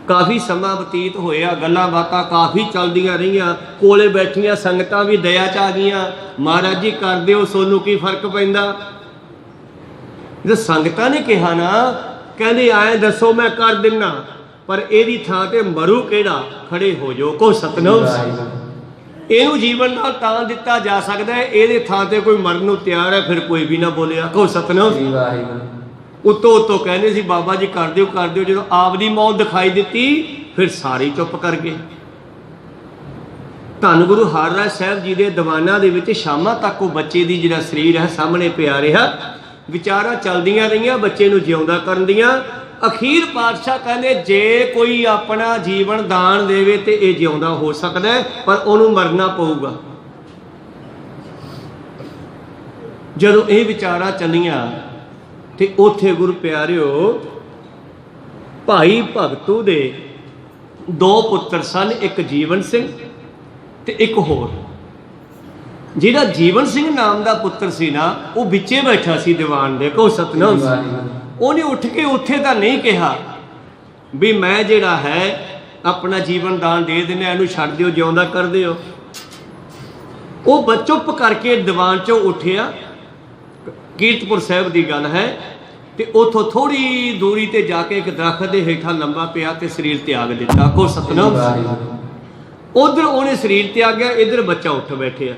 ਕਾਫੀ ਸਮਾਂ ਬਤੀਤ ਹੋਇਆ, ਗੱਲਾਂ ਬਾਤਾਂ ਕਾਫੀ ਚੱਲਦੀਆਂ ਰਹੀਆਂ, ਕੋਲੇ ਬੈਠੀਆਂ ਸੰਗਤਾਂ ਵੀ ਦਇਆ 'ਚ ਆ ਗਈਆਂ, ਮਹਾਰਾਜ ਜੀ ਕਰ ਦਿਓ, ਸੋਨੂੰ ਕੀ ਫਰਕ ਪੈਂਦਾ। ਜਦੋਂ ਸੰਗਤਾਂ ਨੇ ਕਿਹਾ ਨਾ, ਕਹਿੰਦੇ ਆਏ ਦੱਸੋ ਮੈਂ ਕਰ ਦਿੰਨਾ, ਪਰ ਇਹਦੀ ਥਾਂ ਤੇ ਮਰੂ ਕਿਹੜਾ, ਖੜੇ ਹੋ ਜਾਓ, ਕੋ ਸਤਨਾਮ। ਇਹਨੂੰ ਜੀਵਨ ਨਾਲ ਤਾਂ ਦਿੱਤਾ ਜਾ ਸਕਦਾ ਹੈ, ਇਹਦੇ ਥਾਂ ਤੇ ਕੋਈ ਮਰਨ ਨੂੰ ਤਿਆਰ ਹੈ, ਫਿਰ ਕੋਈ ਵੀ ਨਾ ਬੋਲਿਆ, ਕੋ ਸਤਨਾਮ। ਉੱਤੋਂ ਕਹਿੰਦੇ ਸੀ ਬਾਬਾ ਜੀ ਕਰ ਦਿਓ ਕਰ ਦਿਓ, ਜਦੋਂ ਆਪਦੀ ਮੌਤ ਦਿਖਾਈ ਦਿੱਤੀ ਫਿਰ ਸਾਰੇ ਚੁੱਪ ਕਰ ਗਏ। ਧੰਨ ਗੁਰੂ ਹਰਿਰਾਏ ਸਾਹਿਬ ਜੀ ਦੇ ਦੀਵਾਨਾਂ ਦੇ ਵਿੱਚ ਸ਼ਾਮਾਂ ਤੱਕ ਉਹ ਬੱਚੇ ਦੀ ਜਿਹੜਾ ਸਰੀਰ ਹੈ ਸਾਹਮਣੇ ਪਿਆ ਰਿਹਾ, ਵਿਚਾਰਾਂ ਚੱਲਦੀਆਂ ਰਹੀਆਂ ਬੱਚੇ ਨੂੰ ਜਿਉਂਦਾ ਕਰਨ ਦੀਆਂ। ਅਖੀਰ ਪਾਤਸ਼ਾਹ ਕਹਿੰਦੇ ਜੇ ਕੋਈ ਆਪਣਾ ਜੀਵਨ ਦਾਨ ਦੇਵੇ ਤੇ ਇਹ ਜਿਉਂਦਾ ਹੋ ਸਕਦਾ ਹੈ, ਪਰ ਉਹਨੂੰ ਮਰਨਾ ਪਊਗਾ। ਜਦੋਂ ਇਹ ਵਿਚਾਰਾਂ ਚੱਲੀਆਂ ਤੇ ਉੱਥੇ ਗੁਰੂ ਪਿਆਰਿਓ ਭਾਈ ਭਗਤੂ ਦੇ 2 ਪੁੱਤਰ ਸਨ, ਇੱਕ ਜੀਵਨ ਸਿੰਘ ਤੇ ਇੱਕ ਹੋਰ। ਜਿਹੜਾ ਜੀਵਨ ਸਿੰਘ ਨਾਮ ਦਾ ਪੁੱਤਰ ਸੀ ਨਾ, ਉਹ ਵਿੱਚੇ ਬੈਠਾ ਸੀ ਦੀਵਾਨ ਦੇ, ਕੋ ਸਤਨਾਮ। ਉਹਨੇ ਉੱਠ ਕੇ ਉੱਥੇ ਤਾਂ ਨਹੀਂ ਕਿਹਾ ਵੀ ਮੈਂ ਜਿਹੜਾ ਹੈ ਆਪਣਾ ਜੀਵਨ ਦਾਨ ਦੇ ਦਿੰਦਾ, ਇਹਨੂੰ ਛੱਡ ਦਿਓ, ਜਿਉਂਦਾ ਕਰ ਦਿਓ। ਉਹ ਚੁੱਪ ਕਰਕੇ ਦੀਵਾਨ ਚੋਂ ਉੱਠਿਆ, ਕੀਰਤਪੁਰ ਸਾਹਿਬ ਦੀ ਗੱਲ ਹੈ, ਤੇ ਉੱਥੋਂ ਥੋੜੀ ਦੂਰੀ ਤੇ ਜਾ ਕੇ ਇੱਕ ਦਰਖਤ ਦੇ ਹੇਠਾਂ ਲੰਬਾ ਪਿਆ ਤੇ ਸਰੀਰ ਤਿਆਗ ਦਿੱਤਾ, ਕੋ ਸਤਨਾਮ। ਉਧਰ ਉਹਨੇ ਸਰੀਰ ਤਿਆਗਿਆ, ਇੱਧਰ ਬੱਚਾ ਉੱਠ ਬੈਠਿਆ।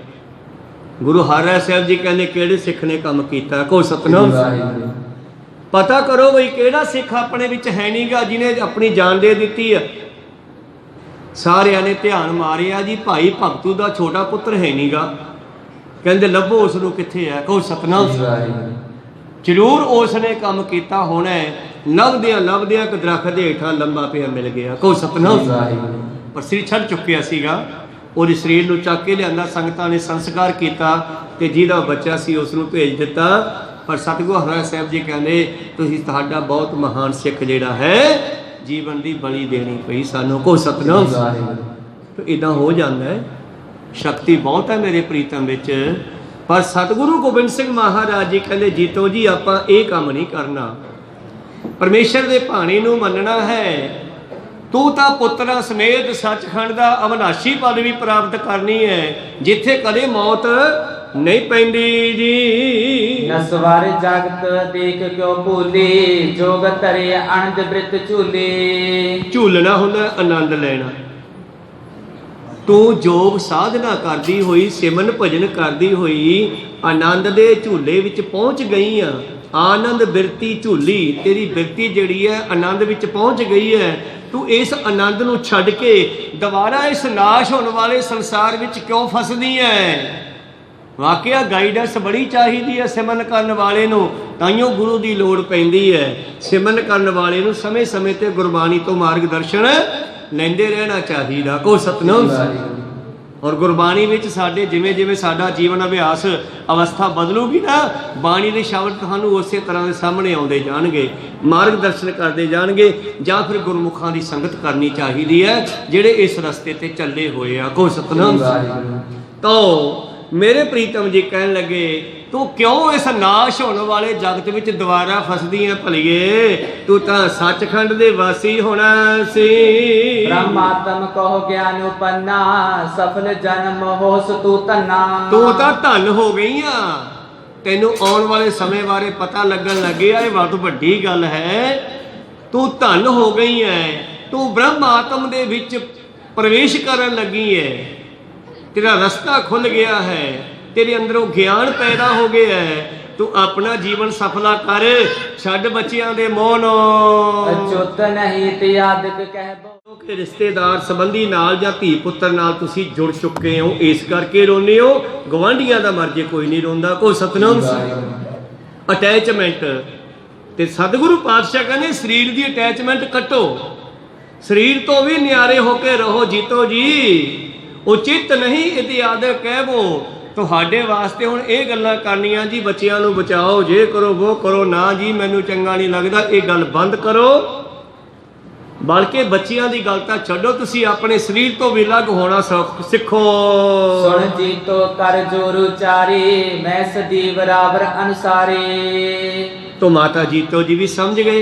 ਗੁਰੂ ਹਰਿਰਾਏ ਸਾਹਿਬ ਜੀ ਕਹਿੰਦੇ ਕਿਹੜੇ ਸਿੱਖ ਨੇ ਕੰਮ ਕੀਤਾ, ਕੋ ਸਤਨਾਮ। ਪਤਾ ਕਰੋ ਬਈ ਕਿਹੜਾ ਸਿੱਖ ਆਪਣੇ ਵਿੱਚ ਹੈ ਨਹੀਂਗਾ ਜਿਹਨੇ ਆਪਣੀ ਜਾਨ ਦੇ ਦਿੱਤੀ ਹੈ। ਸਾਰਿਆਂ ਨੇ ਧਿਆਨ ਮਾਰਿਆ ਜੀ, ਭਾਈ ਭਗਤੂ ਦਾ ਛੋਟਾ ਪੁੱਤਰ ਹੈ ਨਹੀਂਗਾ। ਕਹਿੰਦੇ ਲੱਭੋ ਉਸ ਨੂੰ, ਕਿੱਥੇ ਹੈ, ਕੋ ਸਤਨਾਮ। ਜ਼ਰੂਰ ਉਸ ਨੇ ਕੰਮ ਕੀਤਾ ਹੋਣਾ। ਲੱਭਦਿਆਂ ਇੱਕ ਦਰਖਤ ਦੇ ਹੇਠਾਂ ਲੰਬਾ ਪਿਆ ਮਿਲ ਗਿਆ, ਕੋ ਸਤਨਾਮ। ਪਰ ਸਰੀਰ ਛੱਡ ਚੁੱਕਿਆ ਸੀਗਾ, ਉਹਦੇ ਸਰੀਰ ਨੂੰ ਚੱਕ ਕੇ ਲਿਆਂਦਾ, ਸੰਗਤਾਂ ਨੇ ਸੰਸਕਾਰ ਕੀਤਾ ਤੇ ਜਿਹਦਾ ਬੱਚਾ ਸੀ ਉਸ ਨੂੰ ਭੇਜ ਦਿੱਤਾ। ਪਰ ਸਤਿਗੁਰੂ ਹਰਿਰਾਏ ਸਾਹਿਬ ਜੀ ਕਹਿੰਦੇ ਤੁਸੀਂ ਤੁਹਾਡਾ ਬਹੁਤ ਮਹਾਨ ਸਿੱਖ ਜਿਹੜਾ ਹੈ ਜੀਵਨ ਦੀ ਬਲੀ ਦੇਣੀ ਪਈ ਸਾਨੂੰ, ਕੋ ਸਤਨਾਮ। ਇਦਾਂ ਹੋ ਜਾਂਦਾ ਹੈ, ਸ਼ਕਤੀ ਬਹੁਤ ਹੈ ਮੇਰੇ ਪ੍ਰੀਤਮ ਵਿੱਚ। ਪਰ ਸਤਿਗੁਰੂ ਗੋਬਿੰਦ ਸਿੰਘ ਮਹਾਰਾਜ ਜੀ ਕਹਿੰਦੇ ਜੀਤੋ ਜੀ ਆਪਾਂ ਇਹ ਕੰਮ ਨਹੀਂ ਕਰਨਾ, ਪਰਮੇਸ਼ਰ ਦੇ ਭਾਣੇ ਨੂੰ ਮੰਨਣਾ ਹੈ। ਤੂੰ ਤਾਂ ਪੁੱਤਰਾਂ ਸਮੇਤ ਸੱਚਖੰਡ ਦਾ ਅਵਿਨਾਸ਼ੀ ਪਦ ਵੀ ਪ੍ਰਾਪਤ ਕਰਨੀ ਹੈ, ਜਿੱਥੇ ਕਦੇ ਮੌਤ ਨਹੀਂ ਪੈਂਦੀ ਜੀ। ਨਸਵਾਰ ਜਗਤ ਦੇਖ ਕਿਉ ਭੂਲੇ, ਜੋਗ ਧਰੇ ਅਨੰਦ ਬ੍ਰਿਤ ਝੂਲੇ। ਝੂਲਣਾ ਹੁੰਦਾ ਆਨੰਦ ਲੈਣਾ। ਤੂੰ ਜੋਗ ਸਾਧਨਾ ਕਰਦੀ ਹੋਈ, ਸਿਮਰਨ ਭਜਨ ਕਰਦੀ ਹੋਈ ਆਨੰਦ ਦੇ ਝੂਲੇ ਵਿੱਚ ਪਹੁੰਚ ਗਈ ਆ। ਆਨੰਦ ਬਿਰਤੀ ਝੂਲੀ, ਤੇਰੀ ਬਿਰਤੀ ਜਿਹੜੀ ਹੈ ਆਨੰਦ ਵਿੱਚ ਪਹੁੰਚ ਗਈ ਹੈ। ਤੂੰ ਇਸ ਆਨੰਦ ਨੂੰ ਛੱਡ ਕੇ ਦੁਬਾਰਾ ਇਸ ਨਾਸ਼ ਹੋਣ ਵਾਲੇ ਸੰਸਾਰ ਵਿੱਚ ਕਿਉਂ ਫਸਦੀ ਹੈ? ਵਾਕਿਆ ਗਾਈਡੈਂਸ ਬੜੀ ਚਾਹੀਦੀ ਹੈ ਸਿਮਰਨ ਕਰਨ ਵਾਲੇ ਨੂੰ, ਤਾਈਓ ਗੁਰੂ ਦੀ ਲੋੜ ਪੈਂਦੀ ਹੈ। ਸਿਮਰਨ ਕਰਨ ਵਾਲੇ ਨੂੰ ਸਮੇਂ-ਸਮੇਂ ਤੇ ਗੁਰਬਾਣੀ ਤੋਂ ਮਾਰਗਦਰਸ਼ਨ ਲੈਂਦੇ ਰਹਿਣਾ ਚਾਹੀਦਾ, ਕੋ ਸਤਨਾਮ। ਔਰ ਗੁਰਬਾਣੀ ਵਿੱਚ ਸਾਡੇ ਜਿਵੇਂ ਸਾਡਾ ਜੀਵਨ ਅਭਿਆਸ ਅਵਸਥਾ ਬਦਲੂਗੀ ਨਾ, ਬਾਣੀ ਦੇ ਸ਼ਬਦ ਤੁਹਾਨੂੰ ਉਸੇ ਤਰ੍ਹਾਂ ਦੇ ਸਾਹਮਣੇ ਆਉਂਦੇ ਜਾਣਗੇ, ਮਾਰਗਦਰਸ਼ਨ ਕਰਦੇ ਜਾਣਗੇ। ਜਾਂ ਫਿਰ ਗੁਰਮੁਖਾਂ ਦੀ ਸੰਗਤ ਕਰਨੀ ਚਾਹੀਦੀ ਹੈ ਜਿਹੜੇ ਇਸ ਰਸਤੇ ਤੇ ਚੱਲੇ ਹੋਏ ਆ, ਕੋ ਸਤਨਾਮ। ਤਾਂ ਮੇਰੇ ਪ੍ਰੀਤਮ ਜੀ ਕਹਿਣ ਲੱਗੇ ਤੂੰ ਕਿਉਂ ਇਸ ਨਾਸ਼ ਹੋਣ ਵਾਲੇ ਜਗਤ ਵਿੱਚ ਦੁਬਾਰਾ ਫਸਦੀ ਹੈ ਭਲੀਏ? ਤੂੰ ਤਾਂ ਸੱਚਖੰਡ ਦੇ ਵਾਸੀ ਹੋਣਾ ਸੀ। ਬ੍ਰਹਮਾਤਮ ਕਹੋ ਗਿਆਨ ਉਪੰਨਾ, ਸਫਲ ਜਨਮ ਹੋਸ ਤੂੰ ਧੰਨਾ। ਤੂੰ ਤਾਂ ਧੰਨ ਹੋ ਗਈ ਆ, ਤੈਨੂੰ ਆਉਣ ਵਾਲੇ ਸਮੇਂ ਬਾਰੇ ਪਤਾ ਲੱਗਣ ਲੱਗਿਆ, ਇਹ ਬਹੁਤ ਵੱਡੀ ਗੱਲ ਹੈ। ਤੂੰ ਧੰਨ ਹੋ ਗਈ ਹੈ, ਤੂੰ ਬ੍ਰਹਮਾਤਮ ਦੇ ਵਿੱਚ ਪ੍ਰਵੇਸ਼ ਕਰਨ ਲੱਗੀ ਹੈ, ਤੇਰਾ ਰਸਤਾ ਖੁੱਲ ਗਿਆ ਹੈ, ਤੇਰੇ ਅੰਦਰੋਂ ਗਿਆਨ ਪੈਦਾ ਹੋ ਗਿਆ ਹੈ। ਤੂੰ ਆਪਣਾ ਜੀਵਨ ਸਫਲਾ ਕਰ, ਛੱਡ ਬੱਚਿਆਂ ਦੇ ਮੋਹ ਨੂੰ। ਅਚੁੱਤ ਨਹੀਂ ਤੇ ਆਦਿਕ ਕਹਿਬੋ, ਕਿ ਰਿਸ਼ਤੇਦਾਰ ਸੰਬੰਧੀ ਨਾਲ ਜਾਂ ਧੀ ਪੁੱਤਰ ਨਾਲ ਤੁਸੀਂ ਜੁੜ ਚੁੱਕੇ ਹੋ, ਇਸ ਕਰਕੇ ਰੋਂਦੇ ਹੋ। ਗਵਾਂਢੀਆਂ ਦਾ ਮਰ ਜੇ ਕੋਈ ਨਹੀਂ ਰੋਂਦਾ, ਕੋਈ ਸਤਨਾਮ। ਅਟੈਚਮੈਂਟ ਤੇ ਸਤਿਗੁਰੂ ਪਾਤਸ਼ਾਹ ਕਹਿੰਦੇ ਸਰੀਰ ਦੀ ਅਟੈਚਮੈਂਟ ਕੱਟੋ, ਸਰੀਰ ਤੋਂ ਵੀ ਨਿਆਰੇ ਹੋ ਕੇ ਰਹੋ ਜੀਤੋ ਜੀ। ਉਚਿਤ ਨਹੀਂ ਇਹਦੀ ਆਦਤ ਕਹਿਬੋ। ਤੁਹਾਡੇ ਵਾਸਤੇ ਹੁਣ ਇਹ ਗੱਲਾਂ ਕਰਨੀਆਂ ਜੀ, ਬੱਚਿਆਂ ਨੂੰ ਬਚਾਓ, ਜੇ ਕਰੋ ਉਹ ਕਰੋ, ਨਾ ਜੀ ਮੈਨੂੰ ਚੰਗਾ ਨਹੀਂ ਲੱਗਦਾ, ਇਹ ਗੱਲ ਬੰਦ ਕਰੋ। ਬਲਕਿ ਬੱਚਿਆਂ ਦੀ ਗੱਲ ਤਾਂ ਛੱਡੋ, ਤੁਸੀਂ ਆਪਣੇ ਸਰੀਰ ਤੋਂ ਵੀ ਅਲੱਗ ਹੋਣਾ ਸਿੱਖੋ। ਸੁਣ ਜੀਤੋ ਕਰ ਜੋਰ ਉਚਾਰੇ, ਮੈਂ ਸਦੀ ਬਰਾਬਰ ਅਨੁਸਾਰੇ। तो माता जीतो जी भी समझ गए,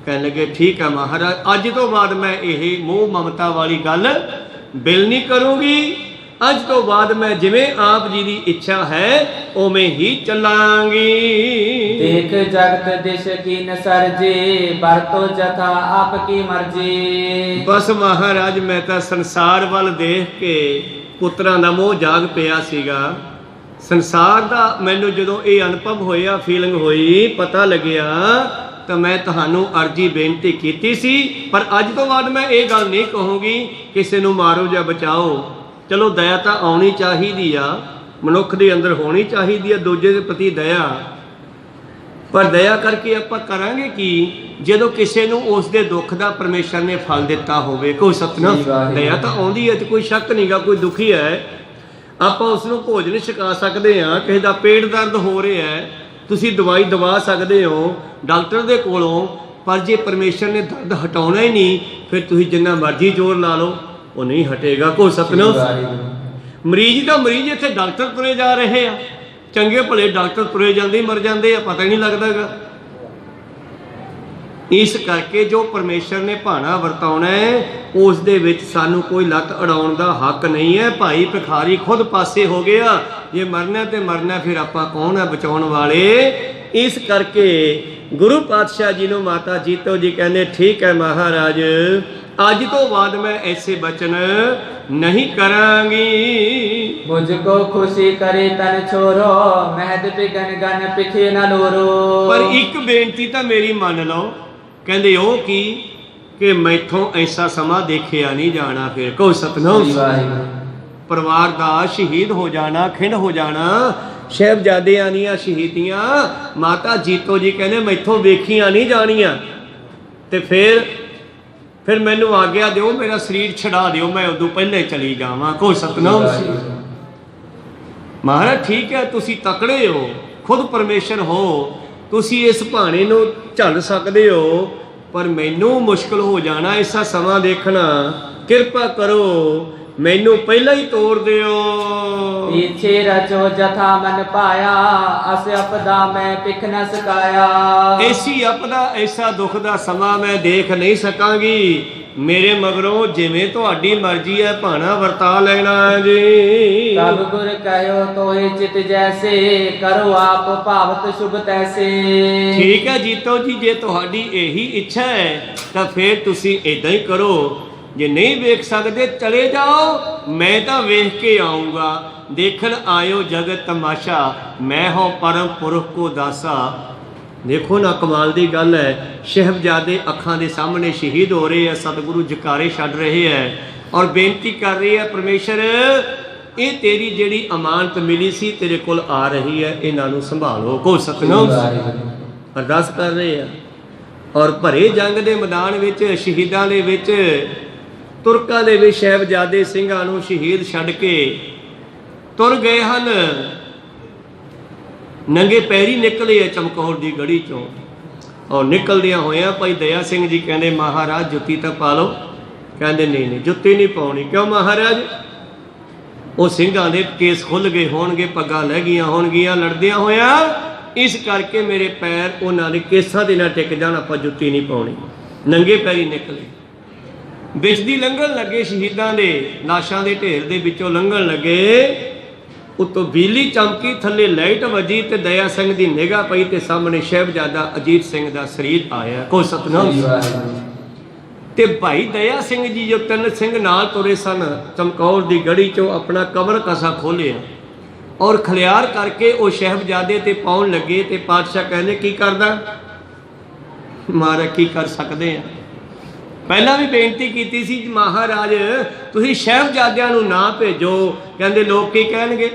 कहने लगे ठीक है महाराज, अज तो बाद मैं यही मोह ममता वाली गल बिल नहीं करूंगी। अज तो बाद मैं जिवें आप जी की इच्छा है उवें ही चलांगी। देख जगत दिश की न सरजे, बरतो जथा आपकी मर्जी। बस महाराज मैं तो संसार वाल देख के पुत्रां दा मोह जाग पिया सीगा। संसार का मैनू जो ये अनुभव होया, फीलिंग हुई, पता लग्या, तो मैं तुहानू अर्जी बेनती की सी। पर अज तो बाद मैं ये गल नहीं कहूँगी किसी नू मारो या बचाओ। चलो दया तो आनी चाहिए आ, मनुख के अंदर होनी चाहिए दूजे के प्रति दया। पर दया करके आप करांगे कि जो किसी नू उसके दुख का परमेश्वर ने फल दिता होवे। कोई सतनाम, दया तो आउंदी है, कोई शक नहीं गा। कोई दुखी है ਆਪਾਂ ਉਸ ਨੂੰ ਭੋਜਨ ਛਕਾ ਸਕਦੇ ਹਾਂ, ਕਿਸੇ ਦਾ ਪੇਟ ਦਰਦ ਹੋ ਰਿਹਾ ਹੈ ਤੁਸੀਂ ਦਵਾਈ ਦਵਾ ਸਕਦੇ ਹੋ ਡਾਕਟਰ ਦੇ ਕੋਲੋਂ। ਪਰ ਜੇ ਪਰਮੇਸ਼ਰ ਨੇ ਦਰਦ ਹਟਾਉਣਾ ਹੀ ਨਹੀਂ, ਫਿਰ ਤੁਸੀਂ ਜਿੰਨਾ ਮਰਜ਼ੀ ਜ਼ੋਰ ਲਾ ਲਓ ਉਹ ਨਹੀਂ ਹਟੇਗਾ। ਕੋਈ ਸਤਨਾਮ। ਮਰੀਜ਼ ਦਾ ਮਰੀਜ਼ ਇੱਥੇ ਡਾਕਟਰ ਤੁਰੇ ਜਾ ਰਹੇ ਆ, ਚੰਗੇ ਭਲੇ ਡਾਕਟਰ ਤੁਰੇ ਜਾਂਦੇ ਮਰ ਜਾਂਦੇ ਆ, ਪਤਾ ਹੀ ਨਹੀਂ ਲੱਗਦਾਗਾ। इस करके जो परमेश्वर ने भाना वरताउणा है उस दे विच सानू कोई लत अड़ाउण दा हक नहीं है। भाई भिखारी खुद पासे हो गया, जे मरना ते मरना, फिर आपां कौन है बचाउण वाले। इस करके गुरु पातशाह जी नू माता जीतो जी कहंदे ठीक है महाराज, अज तो बाद मैं ऐसे बचन नहीं करांगी। मुझको खुशी करे तन छोरो, महद बिगन गन पिखे न लोरो। पर एक बेनती तो मेरी मान लो, कहते हो कि मैथों ऐसा समा देखिया नहीं जाना। फिर को सतनाम। परिवार का शहीद हो जाना, खिंड हो जाना, साहिबजादियां दियां शहीदियां माता जीतो जी कहने मैथों वेखियां नहीं जानिया। ते फिर मैनू आग्या दिओ, मेरा शरीर छड़ा दिओ, मैं उदों पहले चली जावां। को सतनाम। महाराज ठीक है, तुसी तकड़े हो, खुद परमेश्वर हो, तुसी इस भाने नू झल सकते हो, पर मैनू मुश्किल हो जाना ऐसा समा देखना। कृपा करो मैनू पहला ही तोड़ दिओ। पीछे रचो जथा मन पाया, अस अपदा मैं पिख न सकाया। ऐसी अपदा ऐसा दुख दा समा मैं देख नहीं सकांगी। मेरे मगरों जिवें तुहाडी मर्जी है भाना वरता लेना जी। तब गुर कहो तोए चित जैसे, करो आप भावत शुभ तैसे। ठीक है जीतो जी, जे तुहाडी यही इच्छा है तो फिर तुसी इदां ही करो। जे नहीं वेख सकते चले जाओ, मैं तो वेख के आऊँगा। देखन आयो जगत तमाशा, मैं हो परम पुरख को दासा। देखो ना कमाल की गल है, साहिबजादे अखां दे सामने शहीद हो रहे हैं, सतगुरु जकारे छड़ रहे हैं और बेनती कर रहे हैं परमेश्वर ये तेरी जिहड़ी अमानत मिली सी तेरे कोल आ रही है, इन्हां नूं संभालो। को सतनाम। अरदास कर रहे हैं और भरे जंग के मैदान विच शहीदां दे विच तुरकां दे विच साहिबजादे ਸਿੰਘਾਂ नूं शहीद छड्ड के तुर गए हन। नंगे पैरी निकले है चमकौर की गढ़ी चों और निकलदियां होया भाई दया सिंह जी कहते महाराज जुत्ती तो पा लो। कहते नहीं नहीं जुत्ती नहीं पाउणी। क्यों महाराज? वो ਸਿੰਘਾਂ दे केस खुल गए होणगे, पग्गां लह गईयां होणगीयां लड़दियां होया, इस करके मेरे पैर उन्हां दे केसां दे नाल टिक जाण, आपां जुत्ती नहीं पाउणी। नंगे पैरी निकले, विच दी लंघण लगे, शहीदां दे लाशां दे ढेर दे विचों लंघण लगे। उत्तों बिजली चमकी, थले लाइट वजी ते दया सिंह की निगाह पई ते सामने साहिबजादा अजीत सिंह का शरीर आया। को सतनाम। ते भाई दया सिंह जी जो 3 सिंह नाल तुरे सन चमकौर की गढ़ी चों अपना कमर कसा खोलिया और खलियार करके वो साहिबजादे ते पाउण लगे। ते पातशाह कहने की करदा? महाराज की कर सकते हैं। पहला भी बेनती की सी महाराज तुसीं साहिबजादियां नूं ना भेजो, कहंदे लोग की कहणगे,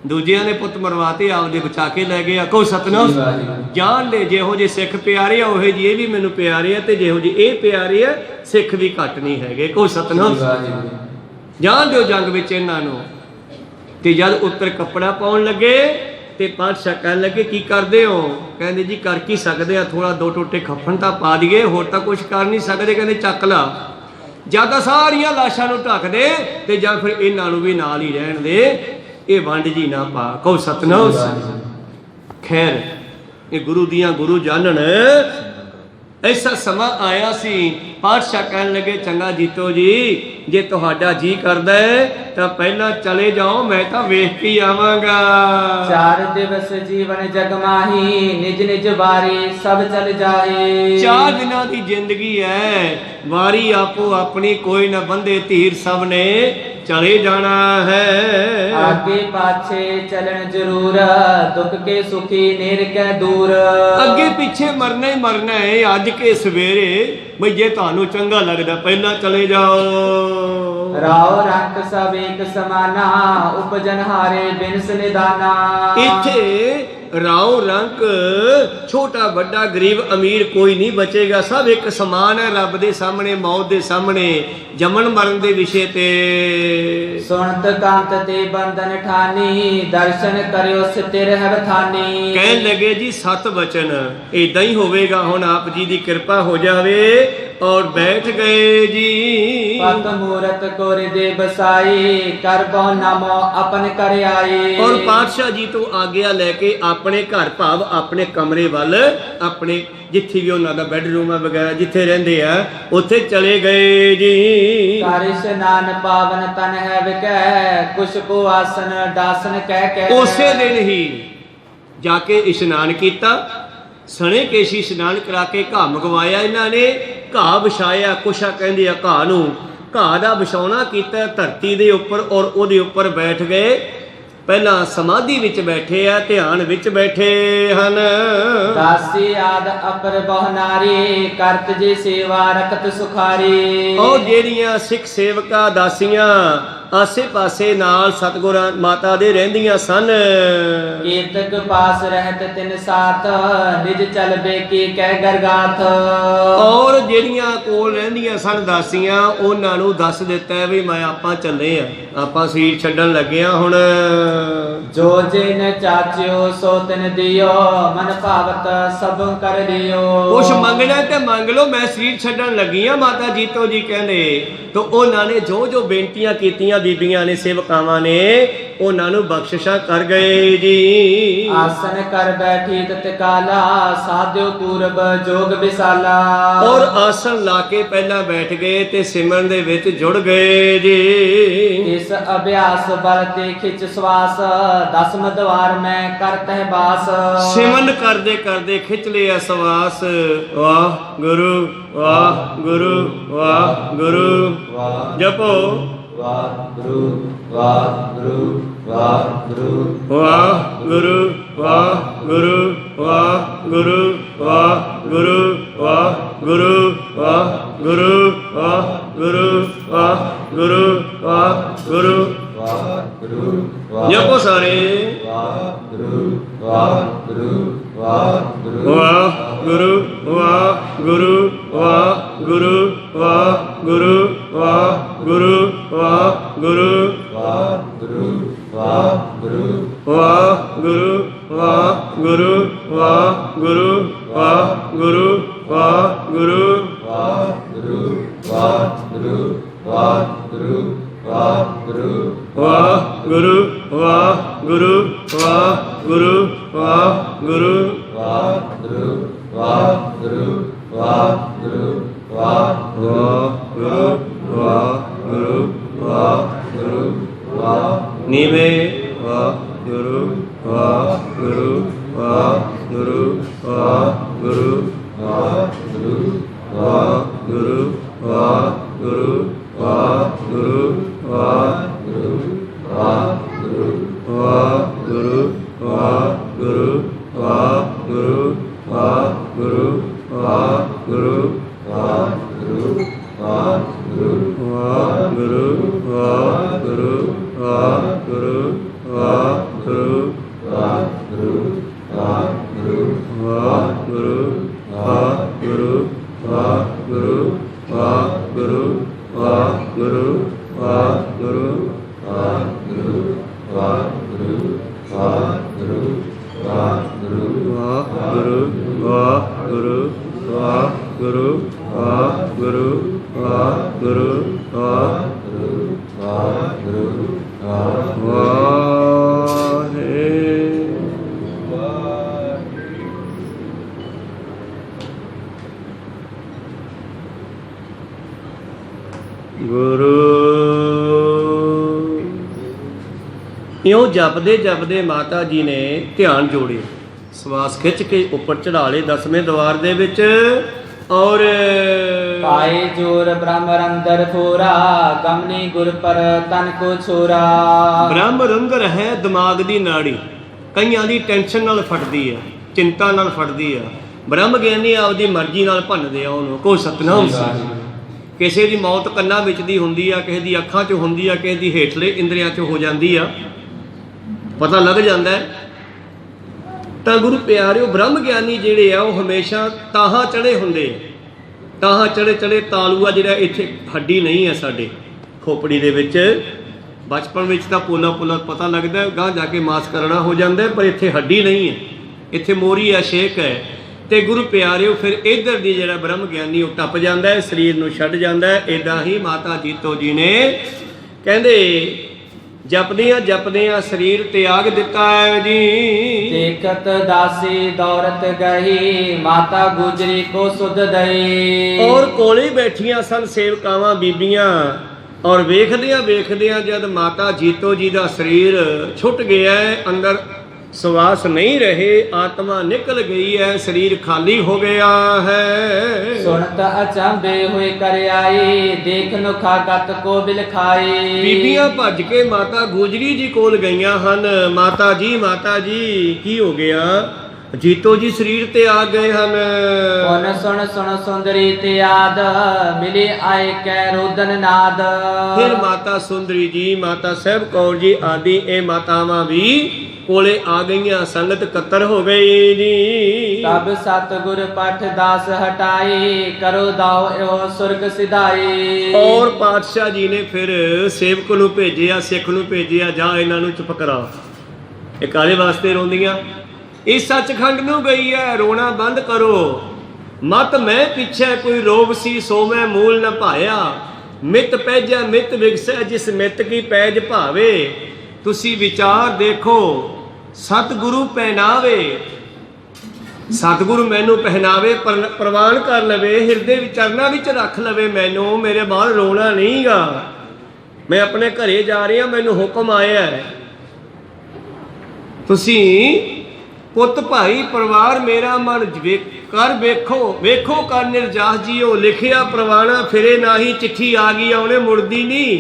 दूजियां ने पुत मरवाते आपदे बचा के लै गए। को सतनाम। जान ले जिहो जे सिख प्यारे आ उहे जी ये भी मैनूं प्यारे आ, ते जिहो जी ये प्यारे आ सिख भी घट नहीं हैगे। को सतनाम। जान दो जंग विच इन्हां नूं। ते जद उत्तर कपड़ा पाउण लगे ਤੇ ਪਾਤਸ਼ਾਹ ਕਹਿਣ ਲੱਗੇ ਕੀ ਕਰਦੇ ਹੋ? ਕਹਿੰਦੇ ਜੀ ਕਰ ਕੀ ਸਕਦੇ ਆ, ਥੋੜਾ 2 ਟੋਟੇ ਖੱਫਣ ਤਾਂ ਪਾ ਦਈਏ, ਹੋਰ ਤਾਂ ਕੁਝ ਕਰ ਨਹੀਂ ਸਕਦੇ। ਕਹਿੰਦੇ ਚੱਕ ਲਾ, ਜਾਂ ਤਾਂ ਸਾਰੀਆਂ ਲਾਸ਼ਾਂ ਨੂੰ ਢੱਕ ਦੇ ਤੇ ਜਾਂ ਫਿਰ ਇਹਨਾਂ ਨੂੰ ਵੀ ਨਾਲ ਹੀ ਰਹਿਣ ਦੇ, ਇਹ ਵੰਡ ਜੀ ਨਾ ਪਾ। ਕਹੋ ਸਤਨਾਮ। ਖੈਰ ਇਹ ਗੁਰੂ ਦੀਆਂ ਗੁਰੂ ਜਾਣਨ ਐਸਾ ਸਮਾਂ ਆਇਆ ਸੀ। ਪਾਤਸ਼ਾਹ ਕਹਿਣ ਲੱਗੇ ਚੰਗਾ ਜੀਤੋ ਜੀ, ਜੇ ਤੁਹਾਡਾ ਜੀ ਕਰਦਾ ਹੈ ਤਾਂ ਪਹਿਲਾਂ ਚਲੇ ਜਾਓ, ਮੈਂ ਤਾਂ ਵੇਖ ਕੇ ਆਵਾਂਗਾ। 4 ਦਿਵਸ ਜੀਵਨ ਜਗ ਮਾਹੀ, ਨਿਜ ਨਿਜ ਵਾਰੀ ਸਭ ਚਲ ਜਾਏ। 4 ਦਿਨਾਂ ਦੀ ਜ਼ਿੰਦਗੀ ਹੈ, ਵਾਰੀ ਆਪੋ ਆਪਣੀ, ਕੋਈ ਨਾ ਬੰਦੇ ਧੀਰ, ਸਭ ਨੇ ਚਲੇ ਜਾਣਾ ਹੈ। आगे पाछे चलन जरूर, दुख के सुखी नेर के दूर। ਅੱਗੇ ਪਿੱਛੇ ਮਰਨਾ ਹੀ ਮਰਨਾ ਹੈ, ਅੱਜ ਕੇ ਸਵੇਰੇ। ਬਈ ਜੇ ਤੁਹਾਨੂੰ ਚੰਗਾ ਲੱਗਦਾ ਪਹਿਲਾਂ ਚਲੇ ਜਾਓ। राव रंक सब एक समाना, उपजन हारे बिनस निदाना। ਇੱਥੇ ਰਾਉ ਰੰਕ ਛੋਟਾ ਵੱਡਾ ਗਰੀਬ ਅਮੀਰ ਕੋਈ ਨਹੀਂ ਬਚੇਗਾ, ਸਭ ਇੱਕ ਸਮਾਨ ਹੈ ਰੱਬ ਦੇ ਸਾਹਮਣੇ, ਮੌਤ ਦੇ ਸਾਹਮਣੇ, ਜਮਨ ਮਰਨ ਦੇ ਵਿਸ਼ੇ ਤੇ। सुनत कांत ते बंधन ठानी, दर्शन करियो स्थिर है बथानी। ਕਹਿਣ ਲੱਗੇ ਜੀ 7 वचन ਇਦਾਂ ਹੀ ਹੋਵੇਗਾ, ਹੁਣ ਆਪ ਜੀ ਦੀ ਕਿਰਪਾ ਹੋ ਜਾਵੇ। ਔਰ ਬੈਠ ਗਏ ਜੀ। पत मूरत कोरि दे बसाई, कर बहु नामो अपन कर आई। ਔਰ ਪਾਤਸ਼ਾਹ ਜੀ ਤੋਂ ਆਗਿਆ ਲੈ ਕੇ ਆਪਣੇ ਘਰ ਭਾਵ ਆਪਣੇ ਕਮਰੇ ਵੱਲ, ਆਪਣੇ ਜਿੱਥੇ ਵੀ ਉਹਨਾਂ ਦਾ ਬੈੱਡਰੂਮ ਹੈ ਵਗੈਰਾ ਜਿੱਥੇ ਰਹਿੰਦੇ ਆ ਉੱਥੇ ਚਲੇ ਗਏ ਜੀ। कर स्नान पावन तन है विकै, कुछ को आसन दासन कह कह। ਉਸੇ ਦਿਨ ਹੀ ਜਾ ਕੇ ਇਸ਼ਨਾਨ ਕੀਤਾ, ਸਣੇ ਕੇਸ਼ੀ ਇਸ਼ਨਾਨ ਕਰਾ ਕੇ ਘਾਹ ਮੰਗਵਾਇਆ ਇਹਨਾਂ ਨੇ, ਘਾਹ ਵਿਛਾਇਆ, ਕੁਛਾ ਕਹਿੰਦੇ ਆ ਘਾਹ ਨੂੰ, ਘਾਹ ਦਾ ਵਿਛਾਉਣਾ ਕੀਤਾ ਧਰਤੀ ਦੇ ਉੱਪਰ, ਔਰ ਉਹਦੇ ਉੱਪਰ ਬੈਠ ਗਏ। ਪਹਿਲਾਂ ਸਮਾਧੀ ਵਿੱਚ ਬੈਠੇ ਆ, ਧਿਆਨ ਵਿੱਚ ਬੈਠੇ ਹਨ। दासी आद अपर बहु नारी, करत जी सेवा रखत सुखारी। ਉਹ ਜਿਹੜੀਆਂ ਸਿੱਖ ਸੇਵਕਾ ਦਾਸੀਆਂ ਆਸੇ ਪਾਸੇ ਨਾਲ ਸਤਿਗੁਰਾਂ ਮਾਤਾ ਦੇ ਰਹਿੰਦੀਆਂ ਸਨ। केतक पास रहत तिन साथ, निज चलबे की कह गरगाथ। ਔਰ ਜਿਹੜੀਆਂ ਕੋਲ ਰਹਿੰਦੀਆਂ ਸਨ ਦਾਸੀਆਂ, ਉਹਨਾਂ ਨੂੰ ਦੱਸ ਦਿੱਤਾ ਵੀ ਮੈਂ ਆਪਾਂ ਚੱਲੇ ਆ, ਆਪਾਂ ਸਰੀਰ ਛੱਡਣ ਲੱਗੇ ਆ ਹੁਣ। जो जिन चाचियो सो तिन दियो, मन भावत सब कर लियो। ਕੁਛ ਮੰਗਣਾ ਤੇ ਮੰਗ ਲਓ, ਮੈਂ ਸਰੀਰ ਛੱਡਣ ਲੱਗੀ ਆ, ਮਾਤਾ ਜੀਤੋ ਜੀ ਕਹਿੰਦੇ। ਤਾਂ ਉਹਨਾਂ ਨੇ ਜੋ ਜੋ ਬੇਨਤੀਆਂ ਕੀਤੀਆਂ ਬੀਬੀਆਂ ਨੇ, ਸੇਵਕਾਵਾਂ ਨੇ, ਉਹਨਾਂ ਨੂੰ ਬਖਸ਼ਿਸ਼ਾਂ ਕਰ ਗਏ ਜੀ। आसन कर बैठी तत्काला, साध्यो पूरब जोग विशाला। ਔਰ ਆਸਣ ਲਾ ਕੇ ਪਹਿਲਾਂ ਬੈਠ ਗਏ ਤੇ ਸਿਮਰਨ ਦੇ ਵਿੱਚ ਜੁੜ ਗਏ ਜੀ। इस अभ्यास बल ते खिच श्वास, 10 द्वार में करते बास। ਸਿਮਰਨ ਕਰਦੇ ਕਰਦੇ ਖਿੱਚ ਲਿਆ ਸਵਾਸ। ਵਾਹ ਗੁਰੂ ਵਾਹ ਗੁਰੂ ਵਾਹ ਗੁਰੂ ਜਪੋ। वाहगुरु वाहगुरु वाहगुरु ਵਾਹਿਗੁਰੂ ਵਾਹਿਗੁਰੂ ਵਾਹਿਗੁਰੂ ਵਾਹਿਗੁਰੂ ਵਾਹਿਗੁਰੂ ਵਾਹਿਗੁਰੂ ਵਾਹਿਗੁਰੂ ਵਾਹਿਗੁਰੂ ਵਾਹਿਗੁਰੂ वाहगुरु ਜਪੋ ਸਾਰੇ। वाहगुरु वाहगुरु वाहगुरु ਵਾਹਿਗੁਰੂ ਵਾਹਿਗੁਰੂ ਵਾਹਿਗੁਰੂ ਵਾਹਿਗੁਰੂ ਵਾਹਿਗੁਰੂ ਵਾਹਿਗੁਰੂ वाहगुरु वाहगुरु ਵਾਹਿਗੁਰੂ ਵਾਹਿਗੁਰੂ ਵਾਹਿਗੁਰੂ ਵਾਹਿਗੁਰੂ ਵਾਹਿਗੁਰੂ वाहगुरु वाहगुरु वाहगुरु वाहगुरु ਵਾਹਿਗੁਰੂ ਵਾਹਿਗੁਰੂ ਵਾਹਿਗੁਰੂ ਵਾਹਿਗੁਰੂ वाहगुरु वाहगुरु वाहगुरु वाहगुरु ਵਾਹਿਗੁਰੂ ਵਾਹਿਗੁਰੂ ਵਾਹਿਗੁਰੂ ਨੀਵੇਂ ਵਾਹਿਗੁਰੂ ਵਾਹਿਗੁਰੂ ਵਾਹਿਗੁਰੂ ਵਾਹਿਗੁਰੂ ਵਾਹਿਗੁਰੂ ਵਾਹਿਗੁਰੂ ਵਾਹਿਗੁਰੂ ਵਾਹਿਗੁਰੂ ਵਾਹਿਗੁਰੂ ਵਾਹਿਗੁਰੂ ਵਾਹਿਗੁਰੂ ਵਾਹਿਗੁਰੂ ਵਾਹਿਗੁਰੂ ਵਾਹਿਗੁਰੂ ਵਾਹਿਗੁਰੂ वाहगुरु वाहगुरु ਵਾਹਿਗੁਰੂ ਵਾਹਿਗੁਰੂ ਵਾਹਿਗੁਰੂ ਵਾਹਿਗੁਰੂ वाहगुरु वाहगुरु ਵਾਹਿਗੁਰੂ ਵਾਹਿਗੁਰੂ ਵਾਹਿਗੁਰੂ ਵਾਹਿਗੁਰੂ ਵਾਹਿਗੁਰੂ ਵਾਹਿਗੁਰੂ वाहगुरु वाहगुरु वाहगुरु ਗੁਰੂ। ਇਉਂ ਜਪਦੇ ਜਪਦੇ ਮਾਤਾ ਜੀ ਨੇ ਧਿਆਨ ਜੋੜਿਆ, ਸਵਾਸ ਖਿੱਚ ਕੇ ਉੱਪਰ ਚੜਾ ਲਏ 10ਵੇਂ ਦਵਾਰ ਦੇ ਵਿੱਚ। ਔਰ ਪਾਏ ਜੋਰ ਬ੍ਰਹਮ ਰੰਦਰ ਥੋਰਾ, ਗਮਨੀ ਗੁਰ ਪਰ ਤਨ ਕੋ ਛੋਰਾ। ਬ੍ਰਹਮ ਰੰਦਰ ਹੈ ਦਿਮਾਗ ਦੀ ਨਾੜੀ, ਕਈਆਂ ਦੀ ਟੈਨਸ਼ਨ ਨਾਲ ਫਟਦੀ ਆ, ਚਿੰਤਾ ਨਾਲ ਫਟਦੀ ਆ। ਬ੍ਰਹਮ ਗਿਆਨੀ ਆਪਦੀ ਮਰਜ਼ੀ ਨਾਲ ਭੰਨਦੇ ਆ ਉਹਨੂੰ। ਕੋਈ ਸਤਨਾਮ ਸੀ। ਕਿਸੇ ਦੀ ਮੌਤ ਕੰਨਾਂ ਵਿੱਚ ਦੀ ਹੁੰਦੀ ਆ, ਕਿਸੇ ਦੀ ਅੱਖਾਂ 'ਚ ਹੁੰਦੀ ਆ, ਕਿਸੇ ਦੀ ਹੇਠਲੇ ਇੰਦਰੀਆਂ 'ਚ ਹੋ ਜਾਂਦੀ ਆ, ਪਤਾ ਲੱਗ ਜਾਂਦਾ ਹੈ। ਤਾਂ ਗੁਰੂ ਪਿਆਰਿਓ, ਬ੍ਰਹਮ ਗਿਆਨੀ ਜਿਹੜੇ ਆ ਉਹ ਹਮੇਸ਼ਾ ਤਾਹਾਂ ਚੜੇ ਹੁੰਦੇ ਆ। ਤਾਹਾਂ ਚੜੇ ਤਾਲੂਆ ਜਿਹੜਾ ਇੱਥੇ ਹੱਡੀ ਨਹੀਂ ਹੈ ਸਾਡੇ ਖੋਪੜੀ ਦੇ ਵਿੱਚ। ਬਚਪਨ ਵਿੱਚ ਤਾਂ ਪੋਲਾ ਪਤਾ ਲੱਗਦਾ, ਗਾਂ ਜਾ ਕੇ ਮਾਸ ਕਰਨਾ ਹੋ ਜਾਂਦਾ, ਪਰ ਇੱਥੇ ਹੱਡੀ ਨਹੀਂ ਹੈ, ਇੱਥੇ ਮੋਰੀ ਹੈ, ਸ਼ੇਕ ਹੈ। ਤੇ ਗੁਰੂ ਪਿਆਰਿਓ, ਫਿਰ ਇੱਧਰ ਦੀ ਜਿਹੜਾ ਬ੍ਰਹਮ ਗਿਆਨੀ ਉਹ ਟੱਪ ਜਾਂਦਾ ਹੈ, ਸਰੀਰ ਨੂੰ ਛੱਡ ਜਾਂਦਾ ਹੈ। ਇੱਦਾਂ ਹੀ ਮਾਤਾ ਜੀਤੋ ਜੀ ਨੇ ਕਹਿੰਦੇ ਜਪਦਿਆਂ ਸਰੀਰ ਤਿਆਗ ਦਿੱਤਾ ਹੈ ਜੀ। ਦੇਖਤ ਦਾਸੀ ਦੌਰਤ ਗਈ, ਮਾਤਾ ਗੁਜਰੀ ਕੋ ਸੁਧ ਦਈ। ਔਰ ਕੋਲੇ ਬੈਠੀਆਂ ਸਨ ਸੇਵਕਾਵਾਂ ਬੀਬੀਆਂ, ਔਰ ਵੇਖਦਿਆਂ ਜਦ ਮਾਤਾ ਜੀਤੋ ਜੀ ਦਾ ਸਰੀਰ ਛੁੱਟ ਗਿਆ, ਅੰਦਰ ਸਵਾਸ ਨਹੀਂ ਰਹੇ, ਆਤਮਾ ਨਿਕਲ ਗਈ ਹੈ, ਸਰੀਰ ਖਾਲੀ ਹੋ ਗਿਆ ਹੈ। ਸੁਣਤ ਅਚੰਭੇ ਹੋਏ ਕਰ ਆਈ, ਦੇਖ ਨੁਖਾ ਗਤ ਕੋ ਬਿਲਖਾਈ। ਬੀਬੀਆਂ ਭੱਜ ਕੇ ਮਾਤਾ ਗੁਜਰੀ ਜੀ ਕੋਲ ਗਈਆਂ ਹਨ। ਮਾਤਾ ਜੀ ਕੀ ਹੋ ਗਿਆ? ਜੀਤੋ ਜੀ ਸਰੀਰ ਤੇ ਆ ਗਏ ਹਨ। ਸੁਣ ਸੁੰਦਰੀ ਤੇ ਆਦ, ਮਿਲੇ ਆਏ ਕੈ ਰੋਦਨ ਨਾਦ। ਫਿਰ ਮਾਤਾ ਸੁੰਦਰੀ ਜੀ, ਮਾਤਾ ਸਾਹਿਬ ਕੌਰ ਜੀ ਆਦਿ ਇਹ ਮਾਤਾਵਾਂ ਵੀ ਕੋਲੇ ਆ ਗਈਆਂ, ਸੰਗਤ ਇਕੱਤਰ ਹੋ ਗਈ ਜੀ। ਤਬ ਸਤਿਗੁਰ ਪਠ ਦਾਸ ਹਟਾਈ, ਕਰੋ ਦਾਓ ਇਹੋ ਸੁਰਗ ਸਿਧਾਈ। ਔਰ ਪਾਤਸ਼ਾਹ ਜੀ ਨੇ ਫਿਰ ਸੇਵਕ ਨੂੰ ਭੇਜਿਆ, ਸਿੱਖ ਨੂੰ ਭੇਜਿਆ, ਜਾ ਇਹਨਾਂ ਨੂੰ ਚੁੱਪ ਕਰਾ। ਇਹ ਕਾਲੇ ਵਾਸਤੇ ਰੋਂਦੀਆਂ, ਇਸ ਸੱਚਖੰਡ ਨੂੰ ਗਈ ਹੈ, ਰੋਣਾ ਬੰਦ ਕਰੋ। ਮਤ ਮੈਂ ਪਿੱਛੇ ਕੋਈ ਰੋਗ ਸੀ, ਸੋ ਮੈਂ ਮੂਲ ਨ ਭਾਇਆ। ਮਿਤ ਪੈਜੈ ਮਿਤ ਵਿਗਸੈ, ਜਿਸ ਮਿਤ ਕੀ ਪੈਜ ਭਾਵੇ। ਤੁਸੀਂ ਵਿਚਾਰ ਦੇਖੋ, ਸਤਿਗੁਰੂ ਪਹਿਨਾਵੇ, ਸਤਿਗੁਰੂ ਮੈਨੂੰ ਪਹਿਨਾਵੇ, ਪ੍ਰਵਾਨ ਕਰ ਲਵੇ, ਹਿਰਦੇ ਵਿੱਚ ਚਰਨਾਂ ਵਿੱਚ ਰੱਖ ਲਵੇ ਮੈਨੂੰ। ਮੇਰੇ ਬਾਹਰ ਰੋਣਾ ਨਹੀਂਗਾ, ਮੈਂ ਆਪਣੇ ਘਰੇ ਜਾ ਰਹੀ ਹਾਂ, ਮੈਨੂੰ ਹੁਕਮ ਆਇਆ ਹੈ। ਤੁਸੀਂ ਪੁੱਤ ਭਾਈ ਪਰਿਵਾਰ ਮੇਰਾ ਮਨ ਕਰ ਵੇਖੋ ਕਰ ਨਿਰਜਾਸ ਜੀਓ। ਲਿਖਿਆ ਪ੍ਰਵਾਨਾ ਫਿਰੇ ਨਾਹੀ, ਚਿੱਠੀ ਆ ਗਈ ਉਹਨੇ ਮੁੜਦੀ ਨਹੀਂ।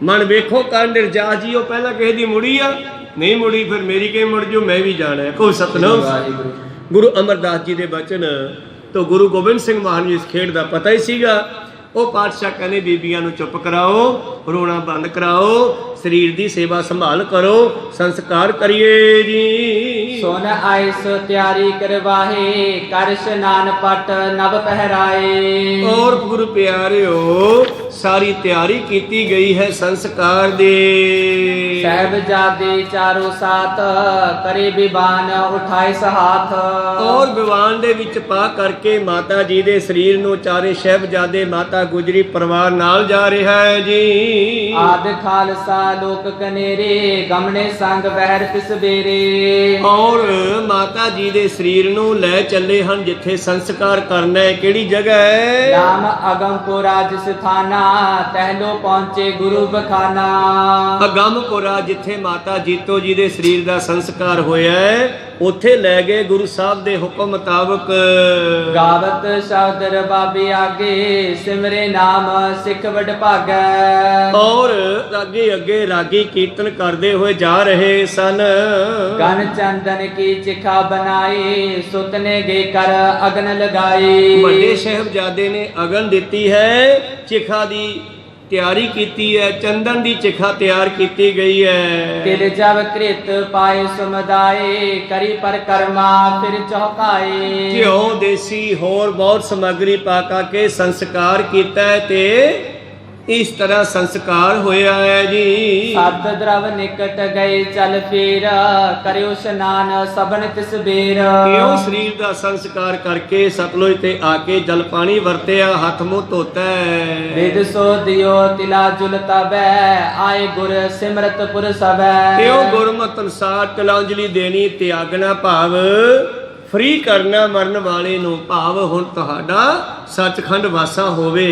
ਮਨ ਵੇਖੋ ਕਰ ਨਿਰਜਾਸ ਜੀਓ, ਪਹਿਲਾਂ ਕਿਸੇ ਦੀ ਮੁੜੀ ਆ, ਨਹੀਂ ਮੁੜੀ, ਫਿਰ ਮੇਰੀ ਕਿਵੇਂ ਮੁੜ ਜੂ, ਮੈਂ ਵੀ ਜਾਣਾ ਹੈ। ਕੋਈ ਸਤਨਾਮ। ਗੁਰੂ ਅਮਰਦਾਸ ਜੀ ਦੇ ਬਚਨ ਤੋਂ ਗੁਰੂ ਗੋਬਿੰਦ ਸਿੰਘ ਮਹਾਰਾਜ ਨੂੰ ਇਸ ਖੇਡ ਦਾ ਪਤਾ ਹੀ ਸੀਗਾ। ਉਹ ਪਾਤਸ਼ਾਹ ਕਹਿੰਦੇ ਬੀਬੀਆਂ ਨੂੰ ਚੁੱਪ ਕਰਾਓ, ਰੋਣਾ ਬੰਦ ਕਰਾਓ, ਸਰੀਰ ਦੀ ਸੇਵਾ ਸੰਭਾਲ ਕਰੋ, ਸੰਸਕਾਰ ਕਰੀਏ ਜੀ। ਸੁਨ ਆਇਸ ਤਿਆਰੀ ਕਰਵਾਹੇ, ਕਰ ਇਸ਼ਨਾਨ ਪਟ ਨਵ ਪਹਿਰਾਏ। ਔਰ ਗੁਰੂ ਪਿਆਰਿਓ, ਸਾਰੀ ਤਿਆਰੀ ਕੀਤੀ ਗਈ ਹੈ ਸੰਸਕਾਰ ਦੀ। ਸਾਹਿਬਜ਼ਾਦੇ ਚਾਰੋ ਸਾਥ, ਕਰੇ ਵਿਵਾਨ ਉਠਾਏ ਸਹਾਥ। ਔਰ ਵਿਵਾਨ ਦੇ ਵਿੱਚ ਪਾ ਕਰਕੇ ਮਾਤਾ ਜੀ ਦੇ ਸਰੀਰ ਨੂੰ ਚਾਰੇ ਸਾਹਿਬਜ਼ਾਦੇ ਮਾਤਾ ਗੁਜਰੀ ਪਰਿਵਾਰ ਨਾਲ ਜਾ ਰਿਹਾ ਹੈ ਜੀ। ਆਦਿ ਖਾਲਸਾ ਲੋਕ ਕਨੇਰੇ, ਗਮਨੇ ਸੰਗ ਬਹਿਰ ਤਿਸ ਬੇਰੇ। ਔਰ ਮਾਤਾ ਜੀ ਦੇ ਸਰੀਰ ਨੂੰ ਲੈ ਚੱਲੇ ਹਨ ਜਿੱਥੇ ਸੰਸਕਾਰ ਕਰਨਾ ਹੈ। ਕਿਹੜੀ ਜਗ੍ਹਾ ਹੈ? ਨਾਮ ਅਗੰਪੁਰਾ ਜਿਸ ਥਾਨਾ, ਤਹਿਲੋ ਪਹੁੰਚੇ ਗੁਰੂ ਬਖਾਨਾ। ਅਗੰਮਪੁਰਾ ਜਿੱਥੇ ਮਾਤਾ ਜੀਤੋ ਜੀ ਦੇ ਸਰੀਰ ਦਾ ਸੰਸਕਾਰ ਹੋਇਆ ਹੈ, ਉੱਥੇ ਲੈ ਗਏ ਗੁਰੂ ਸਾਹਿਬ ਦੇ ਹੁਕਮ ਮੁਤਾਬਕ। ਗਾਵਤ ਸ਼ਬਦ ਰਬਾਬੇ ਆਗੇ, ਸਿਮਰੇ ਨਾਮ ਸਿੱਖ ਵਡ ਭਾਗੈ। ਔਰ ਅੱਗੇ ਰਾਗੀ ਕੀਰਤਨ ਕਰਦੇ ਹੋਏ ਜਾ ਰਹੇ ਸਨ। ਗਨ ਚੰਦਨ ਕੀ ਚਿਖਾ ਬਣਾਈ, ਸੁਤਨੇ ਗੇ ਕਰ ਅਗਨ ਲਗਾਈ। ਵੱਡੇ ਸਾਹਿਬਜ਼ਾਦੇ ਨੇ ਅਗਨ ਦਿੱਤੀ ਹੈ, ਚਿਖਾ ਦੀ ਤਿਆਰੀ ਕੀਤੀ ਹੈ, ਚੰਦਨ ਦੀ ਚਿਖਾ ਤਿਆਰ ਕੀਤੀ ਗਈ ਹੈ। ਤਿਲ ਜਬ ਕ੍ਰਿਤ ਪਾਏ ਸਮੁਦਾਏ, ਕਰੀ ਪਰਕਰਮਾ ਫਿਰ ਚੌਕਾਏ। ਘਿਓ ਦੇਸੀ ਹੋਰ ਬਹੁਤ ਸਮੱਗਰੀ ਪਾ ਕੇ ਸੰਸਕਾਰ ਕੀਤਾ ਹੈ ਤੇ ਇਸ ਤਰ੍ਹਾਂ ਸੰਸਕਾਰ ਹੋਇਆ ਹੈ ਜੀ। ਸਤ ਦਰਵ ਨਿਕਟ ਗਏ ਚਲ ਫੇਰ, ਕਰਿਓ ਇਸ਼ਨਾਨ ਸਭਨ ਤਿਸ ਬੇਰ। ਕਿਉਂ ਸਰੀਰ ਦਾ ਸੰਸਕਾਰ ਕਰਕੇ ਸਤਲੁਜ ਤੇ ਆ ਕੇ ਜਲ ਪਾਣੀ ਵਰਤਿਆ, ਹੱਥ ਮੂੰਹ ਧੋਤਾ ਹੈ। ਵਿਦ ਸੋ ਦਿਓ ਤਿਲਾ ਜੁਲ ਤਬੈ, ਆਏ ਗੁਰ ਸਿਮਰਤ ਪੁਰ ਸਭੈ। ਕਿਉਂ ਗੁਰਮਤਿ ਅਨੁਸਾਰ ਤਿਲਾਂਜਲੀ ਦੇਣੀ, ਤਿਆਗਣਾ ਭਾਵ ਫ੍ਰੀ ਕਰਨਾ ਮਰਨ ਵਾਲੇ ਨੂੰ, ਭਾਵ ਹੁਣ ਤੁਹਾਡਾ ਸੱਚਖੰਡ ਵਾਸਾ ਹੋਵੇ।